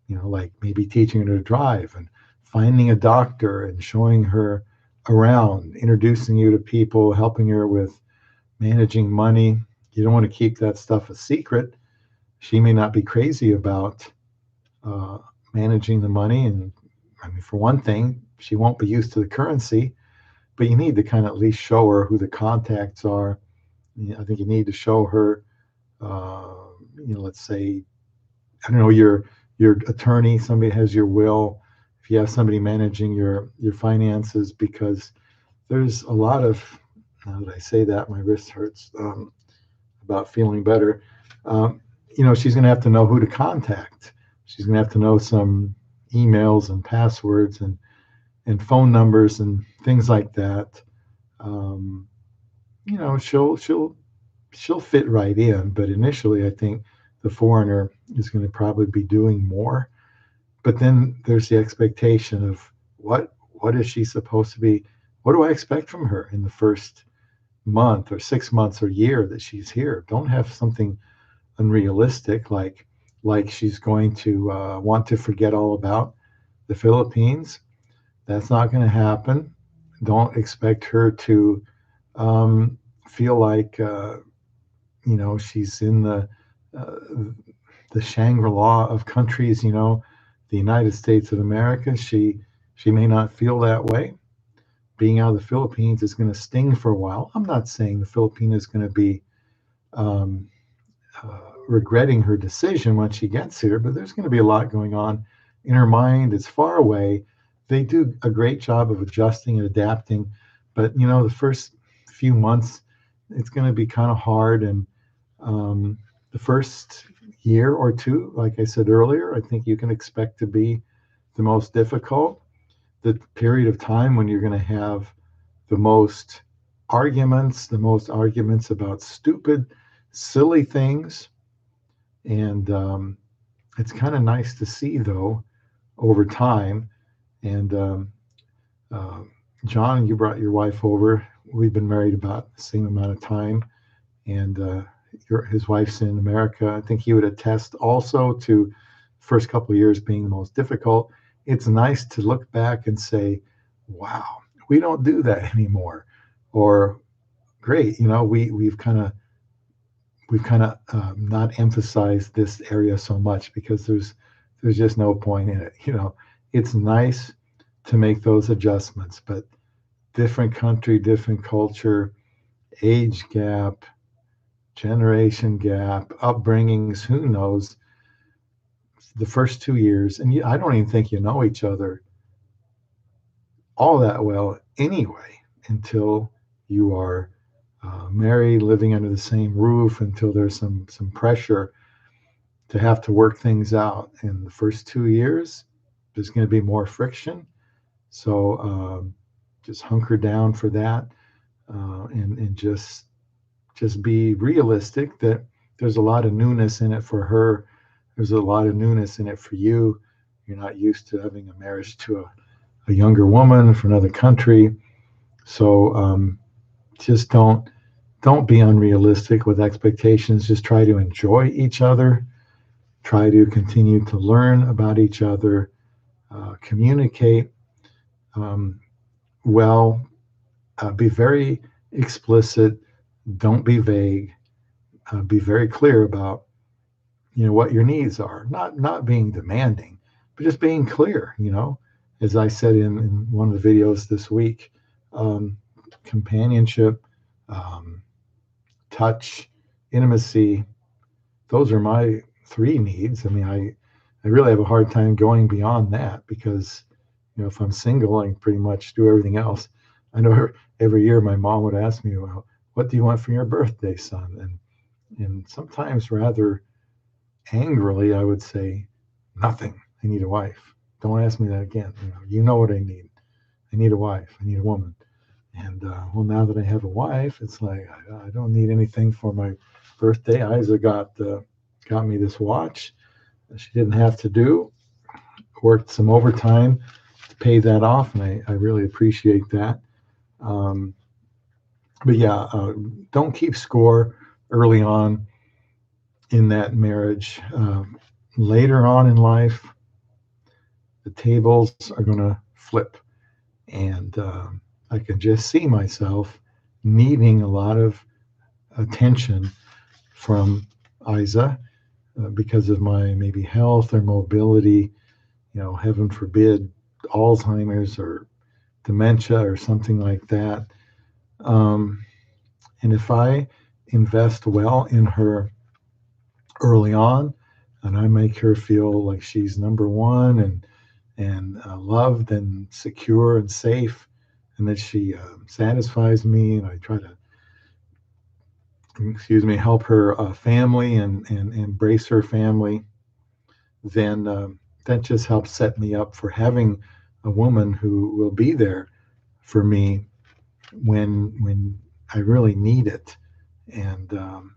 Like maybe teaching her to drive and finding a doctor and showing her around, introducing you to people, helping her with managing money. You don't want to keep that stuff a secret. She may not be crazy about uh, managing the money. And I mean, for one thing, she won't be used to the currency, but you need to kind of at least show her who the contacts are. I think you need to show her, uh, let's say, I don't know, your attorney, somebody has your will, if you have somebody managing your finances, because there's a lot of, now that I say that, my wrist hurts, about feeling better. Um, she's going to have to know who to contact. She's going to have to know some emails and passwords and phone numbers and things like that. Um, she'll fit right in, but initially, I think the foreigner is going to probably be doing more. But then there's the expectation of what is she supposed to be? What do I expect from her in the first month or 6 months or year that she's here? Don't have something unrealistic like she's going to want to forget all about the Philippines. That's not going to happen. Don't expect her to feel like she's in uh, the Shangri-La of countries. The United States of America. She may not feel that way. Being out of the Philippines is going to sting for a while. I'm not saying the Filipina is going to be um, regretting her decision when she gets here, but there's going to be a lot going on in her mind. It's far away. They do a great job of adjusting and adapting, but the first few months, it's going to be kind of hard. And the first year or two, like I said earlier, I think you can expect to be the most difficult. The period of time when you're going to have the most arguments about stupid, silly things. And it's kind of nice to see, though, over time. And uh, John, you brought your wife over. We've been married about the same amount of time. And his wife's in America. I think he would attest also to the first couple of years being the most difficult. It's nice to look back and say, wow, we don't do that anymore. Or great, we've kind of not emphasized this area so much because there's just no point in it. It's nice to make those adjustments, but different country, different culture, age gap, generation gap, upbringings, who knows? The first 2 years, and I don't even think you know each other all that well anyway until you are married, living under the same roof, until there's some pressure to have to work things out. In the first 2 years, there's going to be more friction. So just hunker down for that, and just be realistic that there's a lot of newness in it for her. There's a lot of newness in it for you. You're not used to having a marriage to a younger woman from another country. So just don't be unrealistic with expectations. Just try to enjoy each other. Try to continue to learn about each other. Communicate um, well. Be very explicit. Don't be vague. Be very clear about what your needs are. Not being demanding, but just being clear. As I said in one of the videos this week, companionship, um, touch, intimacy. Those are my three needs. I mean, I really have a hard time going beyond that because if I'm single, I can pretty much do everything else. I know every year my mom would ask me, well, what do you want for your birthday, son? And sometimes rather angrily, I would say, nothing. I need a wife. Don't ask me that again. You know what I need. I need a wife. I need a woman. And well, now that I have a wife, it's like I don't need anything for my birthday. Isa got me this watch. She didn't have to do. Worked some overtime to pay that off, and I really appreciate that. Um, but yeah, don't keep score early on in that marriage. Later on in life, the tables are going to flip, and I can just see myself needing a lot of attention from Isa because of my maybe health or mobility. Heaven forbid, Alzheimer's or dementia or something like that. Um, and if I invest well in her early on, and I make her feel like she's number one and loved and secure and safe, and that she satisfies me, and I try to, help her family and embrace her family, then that just helps set me up for having a woman who will be there for me when I really need it. And I'm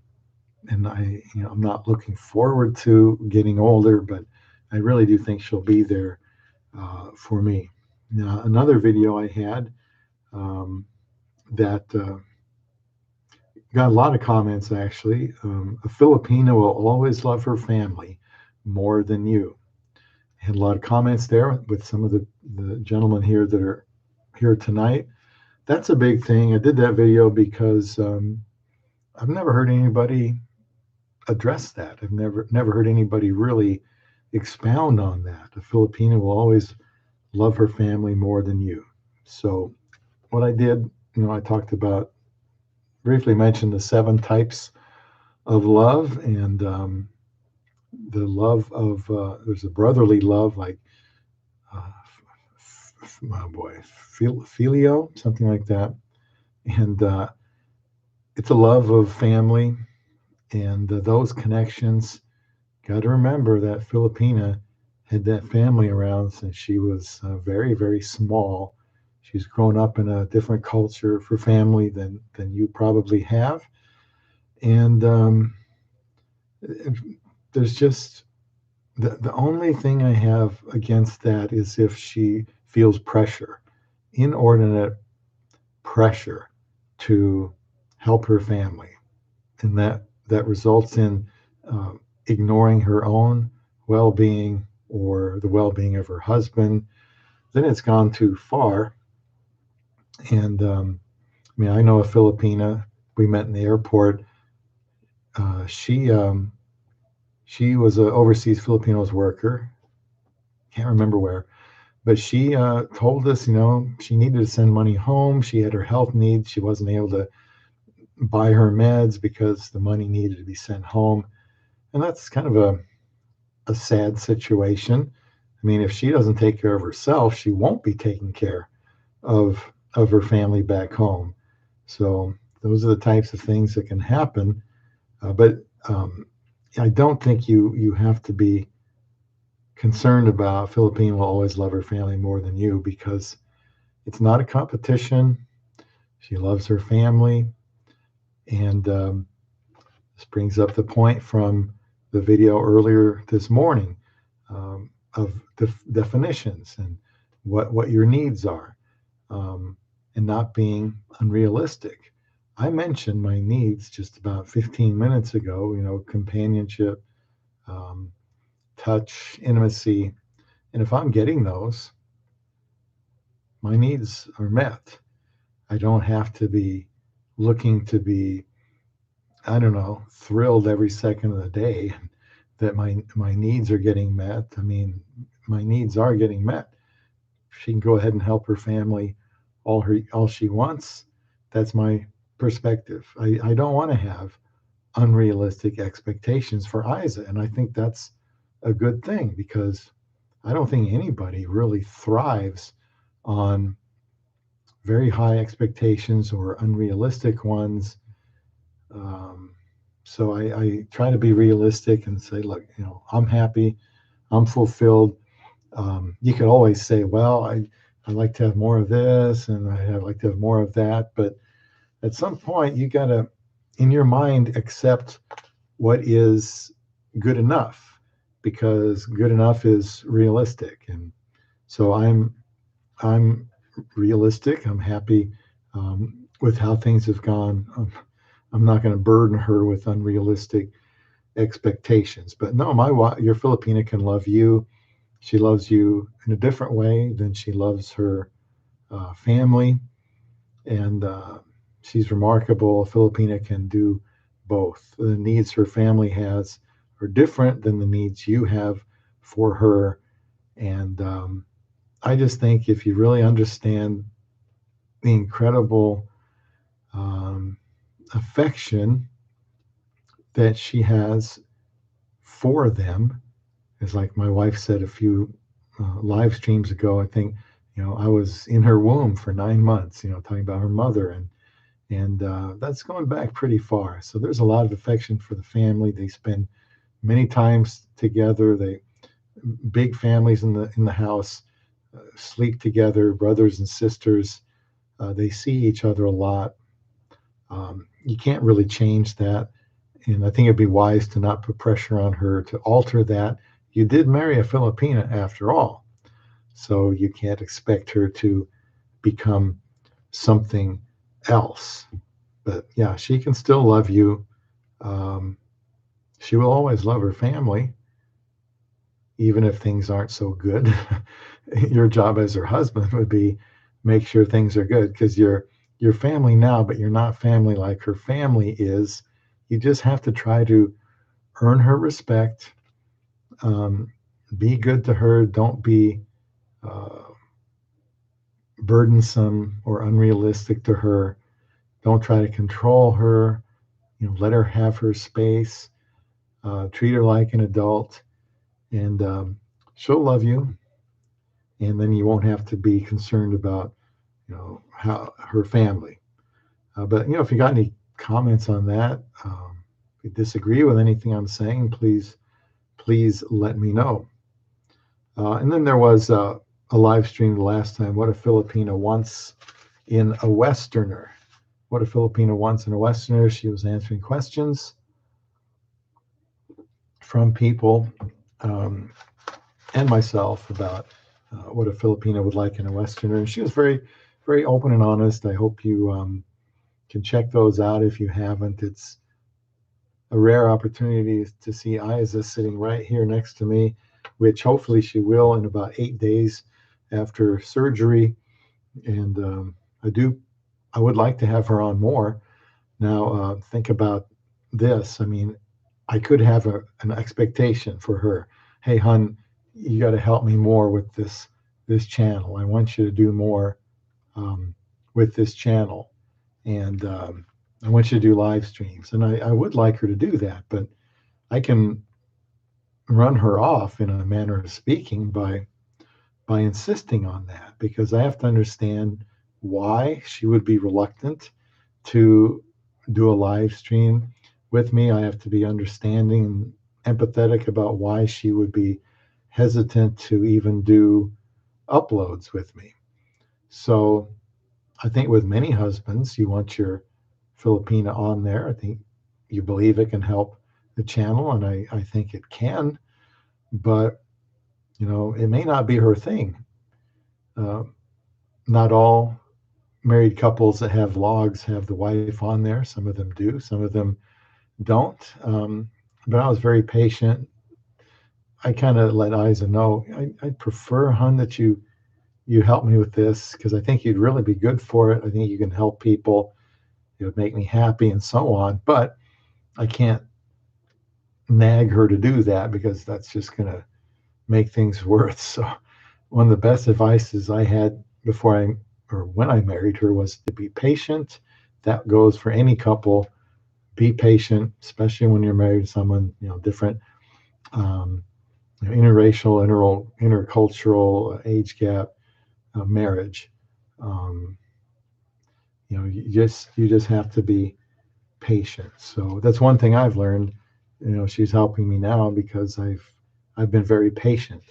not looking forward to getting older, but I really do think she'll be there for me. Now, another video I had um, that got a lot of comments actually. A Filipina will always love her family more than you. I had a lot of comments there with some of the gentlemen here that are here tonight. That's a big thing. I did that video because I've never heard anybody address that. I've never heard anybody really expound on that. A Filipina will always love her family more than you. So what I did, I talked about, briefly mentioned the 7 types of love, and the love of there's a brotherly love like uh, oh boy, filio, something like that, and it's a love of family and those connections. Got to remember that Filipina had that family around since she was very, very small. She's grown up in a different culture for family than you probably have. And there's just the only thing I have against that is if she feels pressure, inordinate pressure to help her family. And that results in uh, ignoring her own well-being or the well-being of her husband, then it's gone too far. And I mean, I know a Filipina. We met in the airport. She was an overseas Filipinos worker. Can't remember where, but she told us, she needed to send money home. She had her health needs. She wasn't able to buy her meds because the money needed to be sent home. And that's kind of a sad situation. I mean, if she doesn't take care of herself, she won't be taking care of her family back home. So those are the types of things that can happen. But I don't think you have to be concerned about Philippine will always love her family more than you, because it's not a competition. She loves her family, and this brings up the point from the video earlier this morning of definitions and what your needs are, and not being unrealistic. I mentioned my needs just about 15 minutes ago, companionship, um, touch, intimacy. And if I'm getting those, my needs are met. I don't have to be looking to be, I don't know, thrilled every second of the day that my needs are getting met. I mean, my needs are getting met. She can go ahead and help her family all she wants. That's my perspective. I don't want to have unrealistic expectations for Isa, and I think that's a good thing, because I don't think anybody really thrives on very high expectations or unrealistic ones. Um, so I try to be realistic and say, look, I'm happy, I'm fulfilled. You could always say, well, I like to have more of this and like to have more of that. But at some point, you got to, in your mind, accept what is good enough, because good enough is realistic. And so I'm realistic. I'm happy with how things have gone. I'm not going to burden her with unrealistic expectations. But no, your Filipina can love you. She loves you in a different way than she loves her family, and she's remarkable. Filipina can do both. The needs her family has are different than the needs you have for her, and I just think if you really understand the incredible um, affection that she has for them, it's like my wife said a few live streams ago. I think, I was in her womb for 9 months. Talking about her mother, and that's going back pretty far. So there's a lot of affection for the family. They spend many times together. They big families in the house, sleep together, brothers and sisters. They see each other a lot. You can't really change that. And I think it'd be wise to not put pressure on her to alter that. You did marry a Filipina after all, so you can't expect her to become something else. But yeah, she can still love you. Um, she will always love her family, even if things aren't so good. Your job as her husband would be make sure things are good, because you're family now, but you're not family like her family is. You just have to try to earn her respect. Um, be good to her. Don't be uh, burdensome or unrealistic to her. Don't try to control her. Let her have her space. Treat her like an adult, and she'll love you. And then you won't have to be concerned about, how her family. But if you got any comments on that, if you disagree with anything I'm saying, please let me know. And then there was a live stream the last time. What a Filipina wants in a Westerner. What a Filipina wants in a Westerner. She was answering questions from people um, and myself about what a Filipina would like in a Westerner. And she was very, very open and honest. I hope you can check those out if you haven't. It's a rare opportunity to see Isa sitting right here next to me, which hopefully she will in about 8 days after surgery. And I would like to have her on more. Now, think about this. I mean, I could have an expectation for her. Hey, hun, you got to help me more with this channel. I want you to do more with this channel, and I want you to do live streams. And I would like her to do that, but I can run her off in a manner of speaking by insisting on that, because I have to understand why she would be reluctant to do a live stream with me. I have to be understanding and empathetic about why she would be hesitant to even do uploads with me. So I think with many husbands, you want your Filipina on there. I think you believe it can help the channel, and I think it can, but it may not be her thing. Uh, Not all married couples that have vlogs have the wife on there. Some of them do, some of them don't. But I was very patient. I kind of let Isa know I'd prefer, hun, that you help me with this, because I think you'd really be good for it. I think you can help people. It would make me happy and so on. But I can't nag her to do that, because that's just going to make things worse. So one of the best advices I had when I married her was to be patient. That goes for any couple. Be patient, especially when you're married to someone, different, um, interracial, intercultural age gap marriage. Um, you just have to be patient. So that's one thing I've learned. She's helping me now because I've been very patient.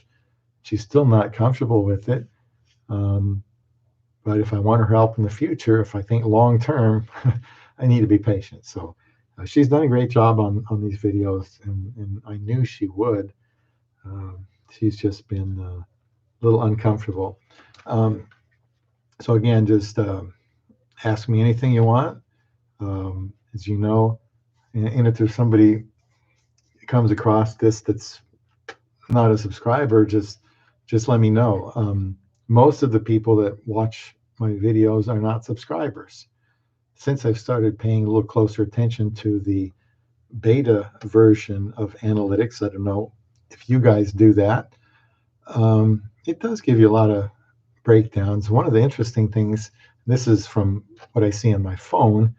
She's still not comfortable with it. Um, but if I want her help in the future, if I think long term, I need to be patient. So she's done a great job on these videos, and I knew she would. She's just been a little uncomfortable. Um, so again, just ask me anything you want. As you know, and if there's somebody comes across this that's not a subscriber, just let me know. Most of the people that watch my videos are not subscribers. Since I've started paying a little closer attention to the beta version of analytics, I don't know if you guys do that. It does give you a lot of breakdowns. One of the interesting things, this is from what I see on my phone,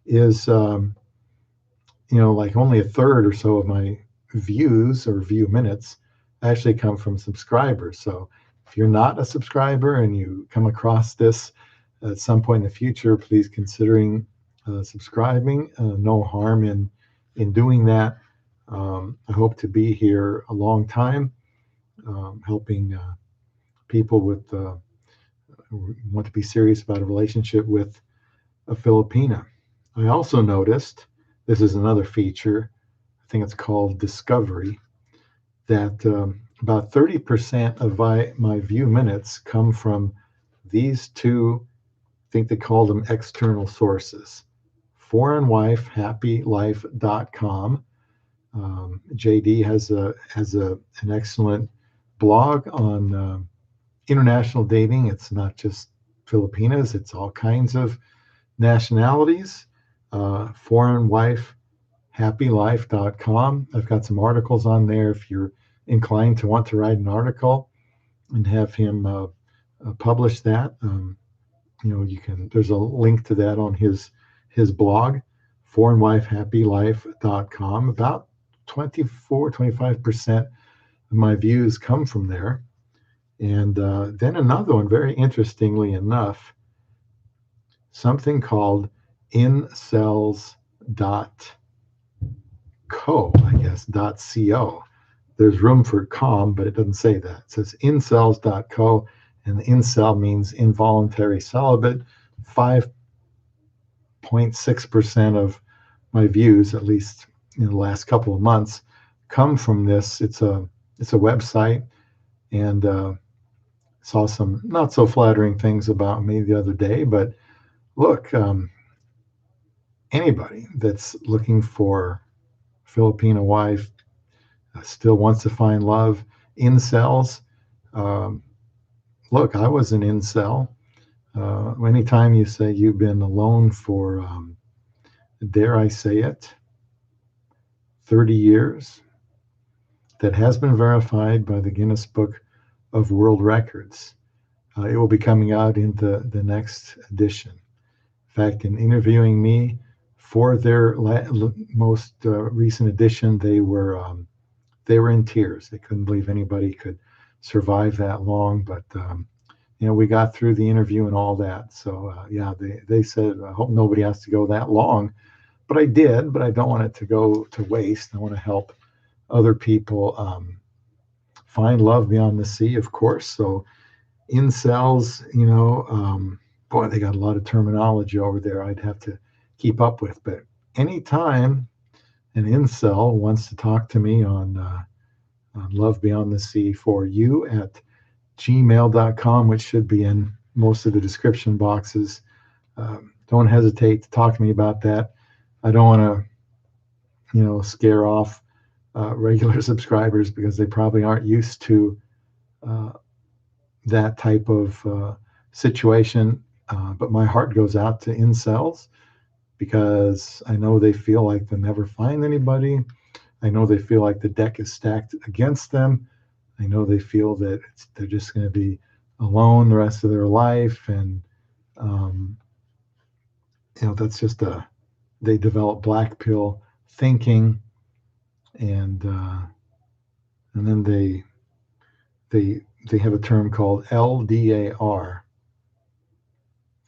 is like only a third or so of my views or view minutes actually come from subscribers. So if you're not a subscriber and you come across this at some point in the future, please considering subscribing. No harm in doing that. I hope to be here a long time, helping people who want to be serious about a relationship with a Filipina. I also noticed, this is another feature, I think it's called Discovery, that about 30% of my view minutes come from these two, I think they call them external sources. foreignwifehappylife.com. JD has an excellent blog on international dating. It's not just Filipinas, it's all kinds of nationalities. Foreignwifehappylife.com. I've got some articles on there if you're inclined to want to write an article and have him publish that. You can. There's a link to that on his blog, foreignwifehappylife.com. About 25% of my views come from there. And then another one, very interestingly enough, something called incels.co, I guess, .co. There's room for com, but it doesn't say that. It says incels.co, and the incel means involuntary celibate. 5.6% of my views, at least in the last couple of months, come from this. It's a website, and saw some not so flattering things about me the other day. But look, anybody that's looking for Filipino wife, still wants to find love, incels. Um, Look, I was an incel. Anytime you say you've been alone for, dare I say it, 30 years, that has been verified by the Guinness Book of World Records. It will be coming out in the next edition. In fact, in interviewing me for their most recent edition, they were in tears. They couldn't believe anybody could survive that long. But we got through the interview and all that. So yeah, they said, I hope nobody has to go that long. But I did. But I don't want it to go to waste. I want to help other people find love beyond the sea, of course. So incels, boy, they got a lot of terminology over there I'd have to keep up with. But anytime an incel wants to talk to me on Love Beyond the Sea for You at gmail.com, which should be in most of the description boxes, don't hesitate to talk to me about that. I don't want to, scare off regular subscribers because they probably aren't used to that type of situation. But my heart goes out to incels because I know they feel like they'll never find anybody. I know they feel like the deck is stacked against them. I know they feel that they're just going to be alone the rest of their life. And, that's just they develop black pill thinking. And then they have a term called LDAR. I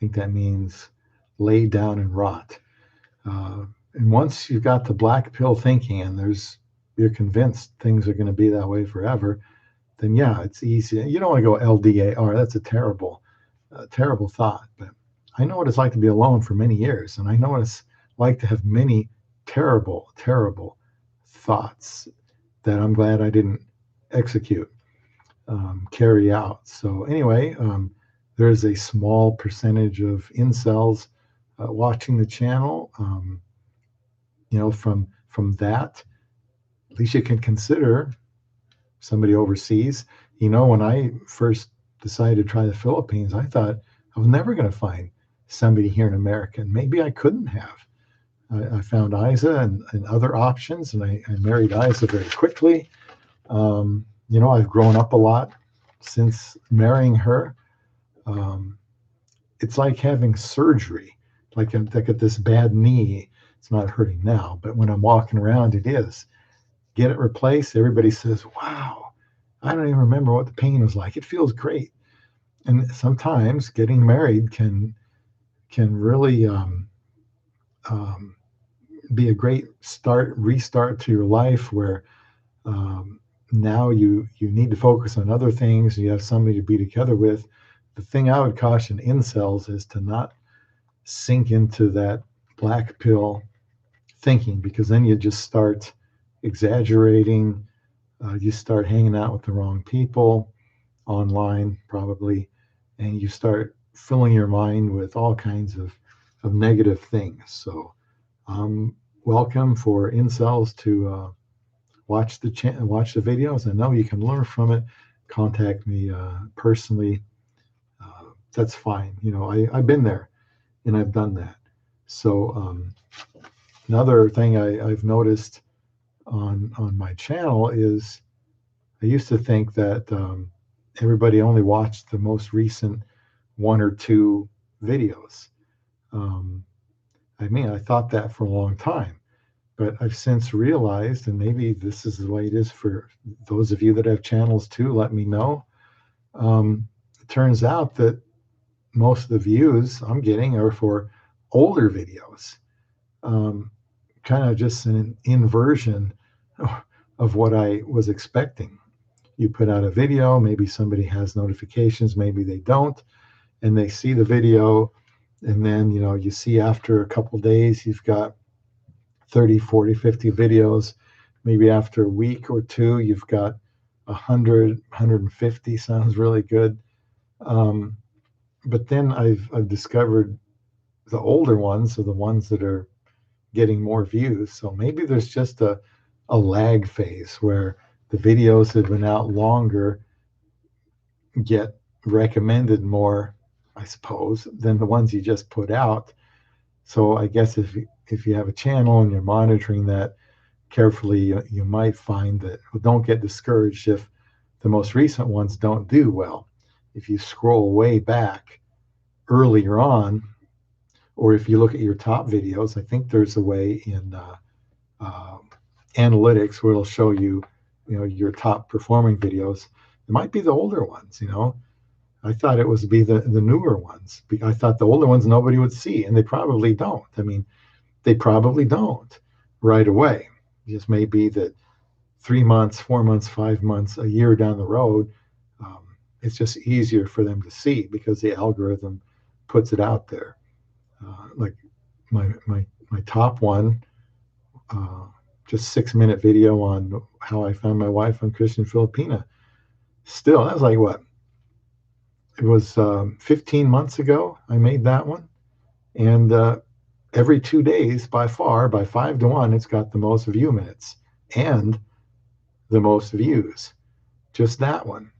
think that means lay down and rot. And once you've got the black pill thinking and you're convinced things are going to be that way forever, then yeah, it's easy. You don't want to go LDAR. That's a terrible thought. But I know what it's like to be alone for many years, and I know what it's like to have many terrible, terrible thoughts that I'm glad I didn't execute, carry out. So anyway, there's a small percentage of incels watching the channel. From that, at least you can consider somebody overseas. When I first decided to try the Philippines, I thought I was never going to find somebody here in America, and maybe I couldn't have. I found Isa and other options, and I married Isa very quickly. I've grown up a lot since marrying her. It's like having surgery. Like I got this bad knee. It's not hurting now, but when I'm walking around, it is. Get it replaced. Everybody says, wow, I don't even remember what the pain was like. It feels great. And sometimes getting married can really be a great restart to your life, where now you need to focus on other things. You have somebody to be together with. The thing I would caution incels is to not sink into that black pill thinking, because then you just start exaggerating. You start hanging out with the wrong people online, probably, and you start filling your mind with all kinds of negative things. So welcome for incels to watch the videos. I know you can learn from it. Contact me personally. That's fine. I've been there and I've done that. So another thing I've noticed on my channel is I used to think that everybody only watched the most recent 1 or 2 videos. I thought that for a long time, but I've since realized, and maybe this is the way it is for those of you that have channels too, let me know. It turns out that most of the views I'm getting are for older videos, kind of just an inversion of what I was expecting. You put out a video, maybe somebody has notifications, maybe they don't, and they see the video, and then you see after a couple days you've got 30, 40, 50 videos. Maybe after a week or 2 you've got 100, 150. Sounds really good. But then I've discovered the older ones are the ones that are getting more views. So maybe there's just a lag phase where the videos that have been out longer get recommended more, I suppose, than the ones you just put out. So I guess if you have a channel and you're monitoring that carefully, you might find that, don't get discouraged if the most recent ones don't do well. If you scroll way back earlier on, or if you look at your top videos, I think there's a way in analytics where it'll show you, your top performing videos. It might be the older ones. I thought it was be the newer ones. I thought the older ones nobody would see, and they probably don't. They probably don't right away. It just may be that 3 months, 4 months, 5 months, a year down the road, it's just easier for them to see because the algorithm puts it out there. Like my top one, just 6-minute video on how I found my wife on Christian Filipina. Still, that was like what? It was 15 months ago I made that one. And every 2 days, by far, by 5 to 1, it's got the most view minutes and the most views. Just that one.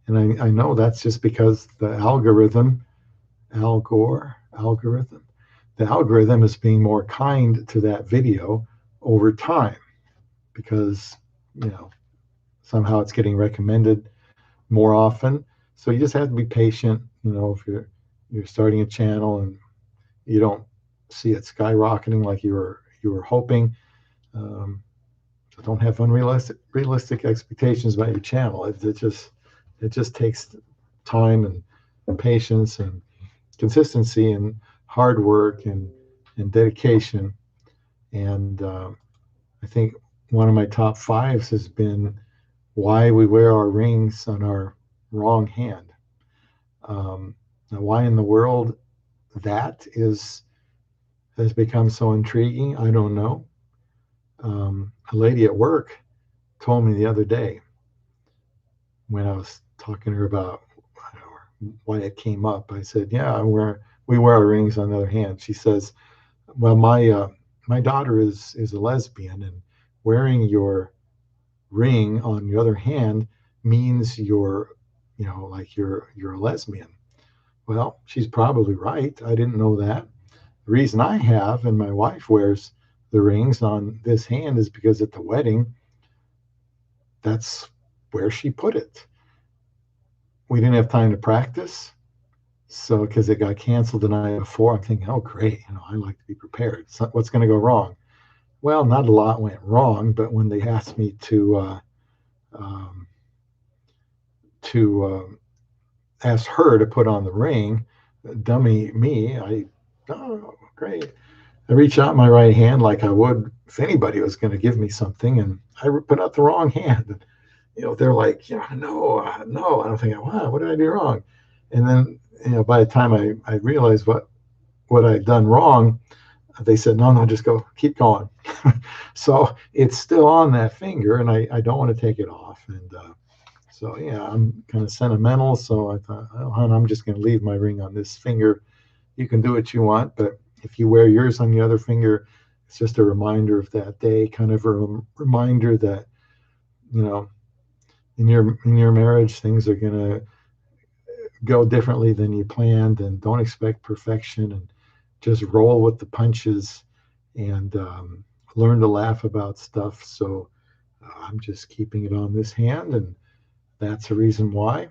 And I know that's just because the algorithm is being more kind to that video over time, because somehow it's getting recommended more often. So you just have to be patient. If you're starting a channel and you don't see it skyrocketing like you were hoping, so don't have unrealistic expectations about your channel. It just takes time and patience and consistency, and hard work and dedication. And I think one of my top fives has been why we wear our rings on our wrong hand. Now, why in the world that is has become so intriguing, I don't know. A lady at work told me the other day when I was talking to her about why it came up. I said, "Yeah, we wear our rings on the other hand." She says, "Well, my daughter is a lesbian, and wearing your ring on the other hand means you're a lesbian." Well, she's probably right. I didn't know that. The reason I have and my wife wears the rings on this hand is because at the wedding, that's where she put it. We didn't have time to practice, so because it got canceled the night before, I'm thinking, oh great, I like to be prepared. So what's going to go wrong? Well, not a lot went wrong, but when they asked me um, to ask her to put on the ring, dummy me, oh great. I reach out my right hand like I would if anybody was going to give me something, and I put out the wrong hand. They're like, no, no. I don't think, wow, what did I do wrong? And then, by the time I realized what I'd done wrong, they said, no, no, just go, keep going. So it's still on that finger, and I don't want to take it off. And so, yeah, I'm kind of sentimental. So I thought, oh, hon, I'm just going to leave my ring on this finger. You can do what you want, but if you wear yours on the other finger, it's just a reminder of that day, kind of a reminder that, in your marriage, things are going to go differently than you planned, and don't expect perfection, and just roll with the punches, and learn to laugh about stuff. So I'm just keeping it on this hand, and that's the reason why.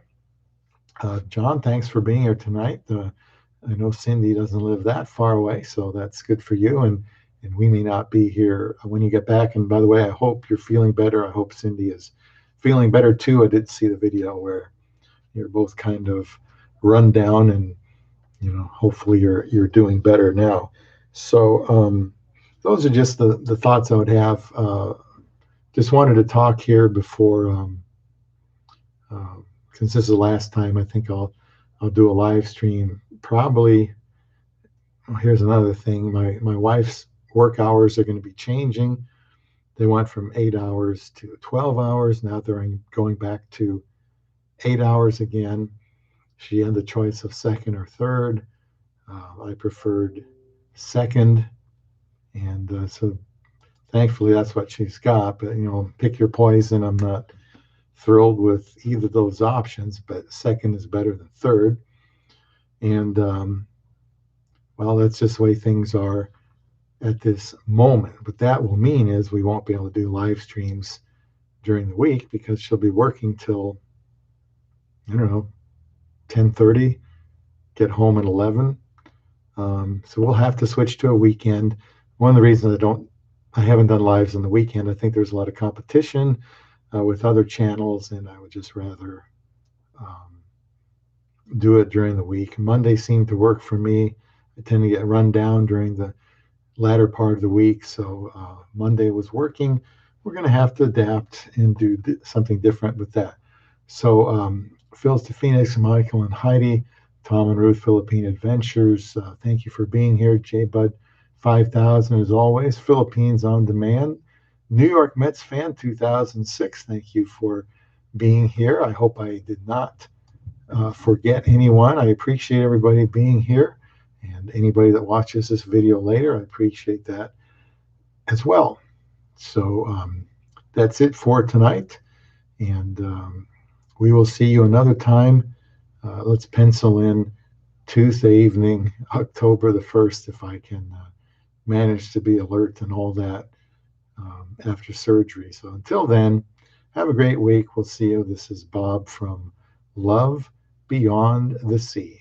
John, thanks for being here tonight. I know Cindy doesn't live that far away, so that's good for you. And we may not be here when you get back. And by the way, I hope you're feeling better. I hope Cindy is feeling better too. I did see the video where you're both kind of run down, and hopefully you're doing better now. So those are just the thoughts I would have. Just wanted to talk here before, since this is the last time. I think I'll do a live stream probably. Here's another thing. My wife's work hours are going to be changing. They went from 8 hours to 12 hours. Now they're going back to 8 hours again. She had the choice of second or third. I preferred second. And so thankfully that's what she's got. But, pick your poison. I'm not thrilled with either of those options, but second is better than third. And, well, that's just the way things are at this moment. What that will mean is we won't be able to do live streams during the week because she'll be working till, I don't know, 10:30, get home at 11. So we'll have to switch to a weekend. One of the reasons I haven't done lives on the weekend, I think there's a lot of competition with other channels, and I would just rather do it during the week. Monday seemed to work for me. I tend to get run down during the latter part of the week, so Monday was working. We're going to have to adapt and do something different with that. So Phil's to Phoenix, Michael and Heidi, Tom and Ruth, Filipina Adventures. Thank you for being here. J Bud 5000 as always. Philippines on Demand. New York Mets fan 2006. Thank you for being here. I hope I did not forget anyone. I appreciate everybody being here, and anybody that watches this video later, I appreciate that as well. So that's it for tonight, and we will see you another time. Let's pencil in Tuesday evening, October the 1st, if I can manage to be alert and all that after surgery. So until then, have a great week. We'll see you. This is Bob from Love Beyond the Sea.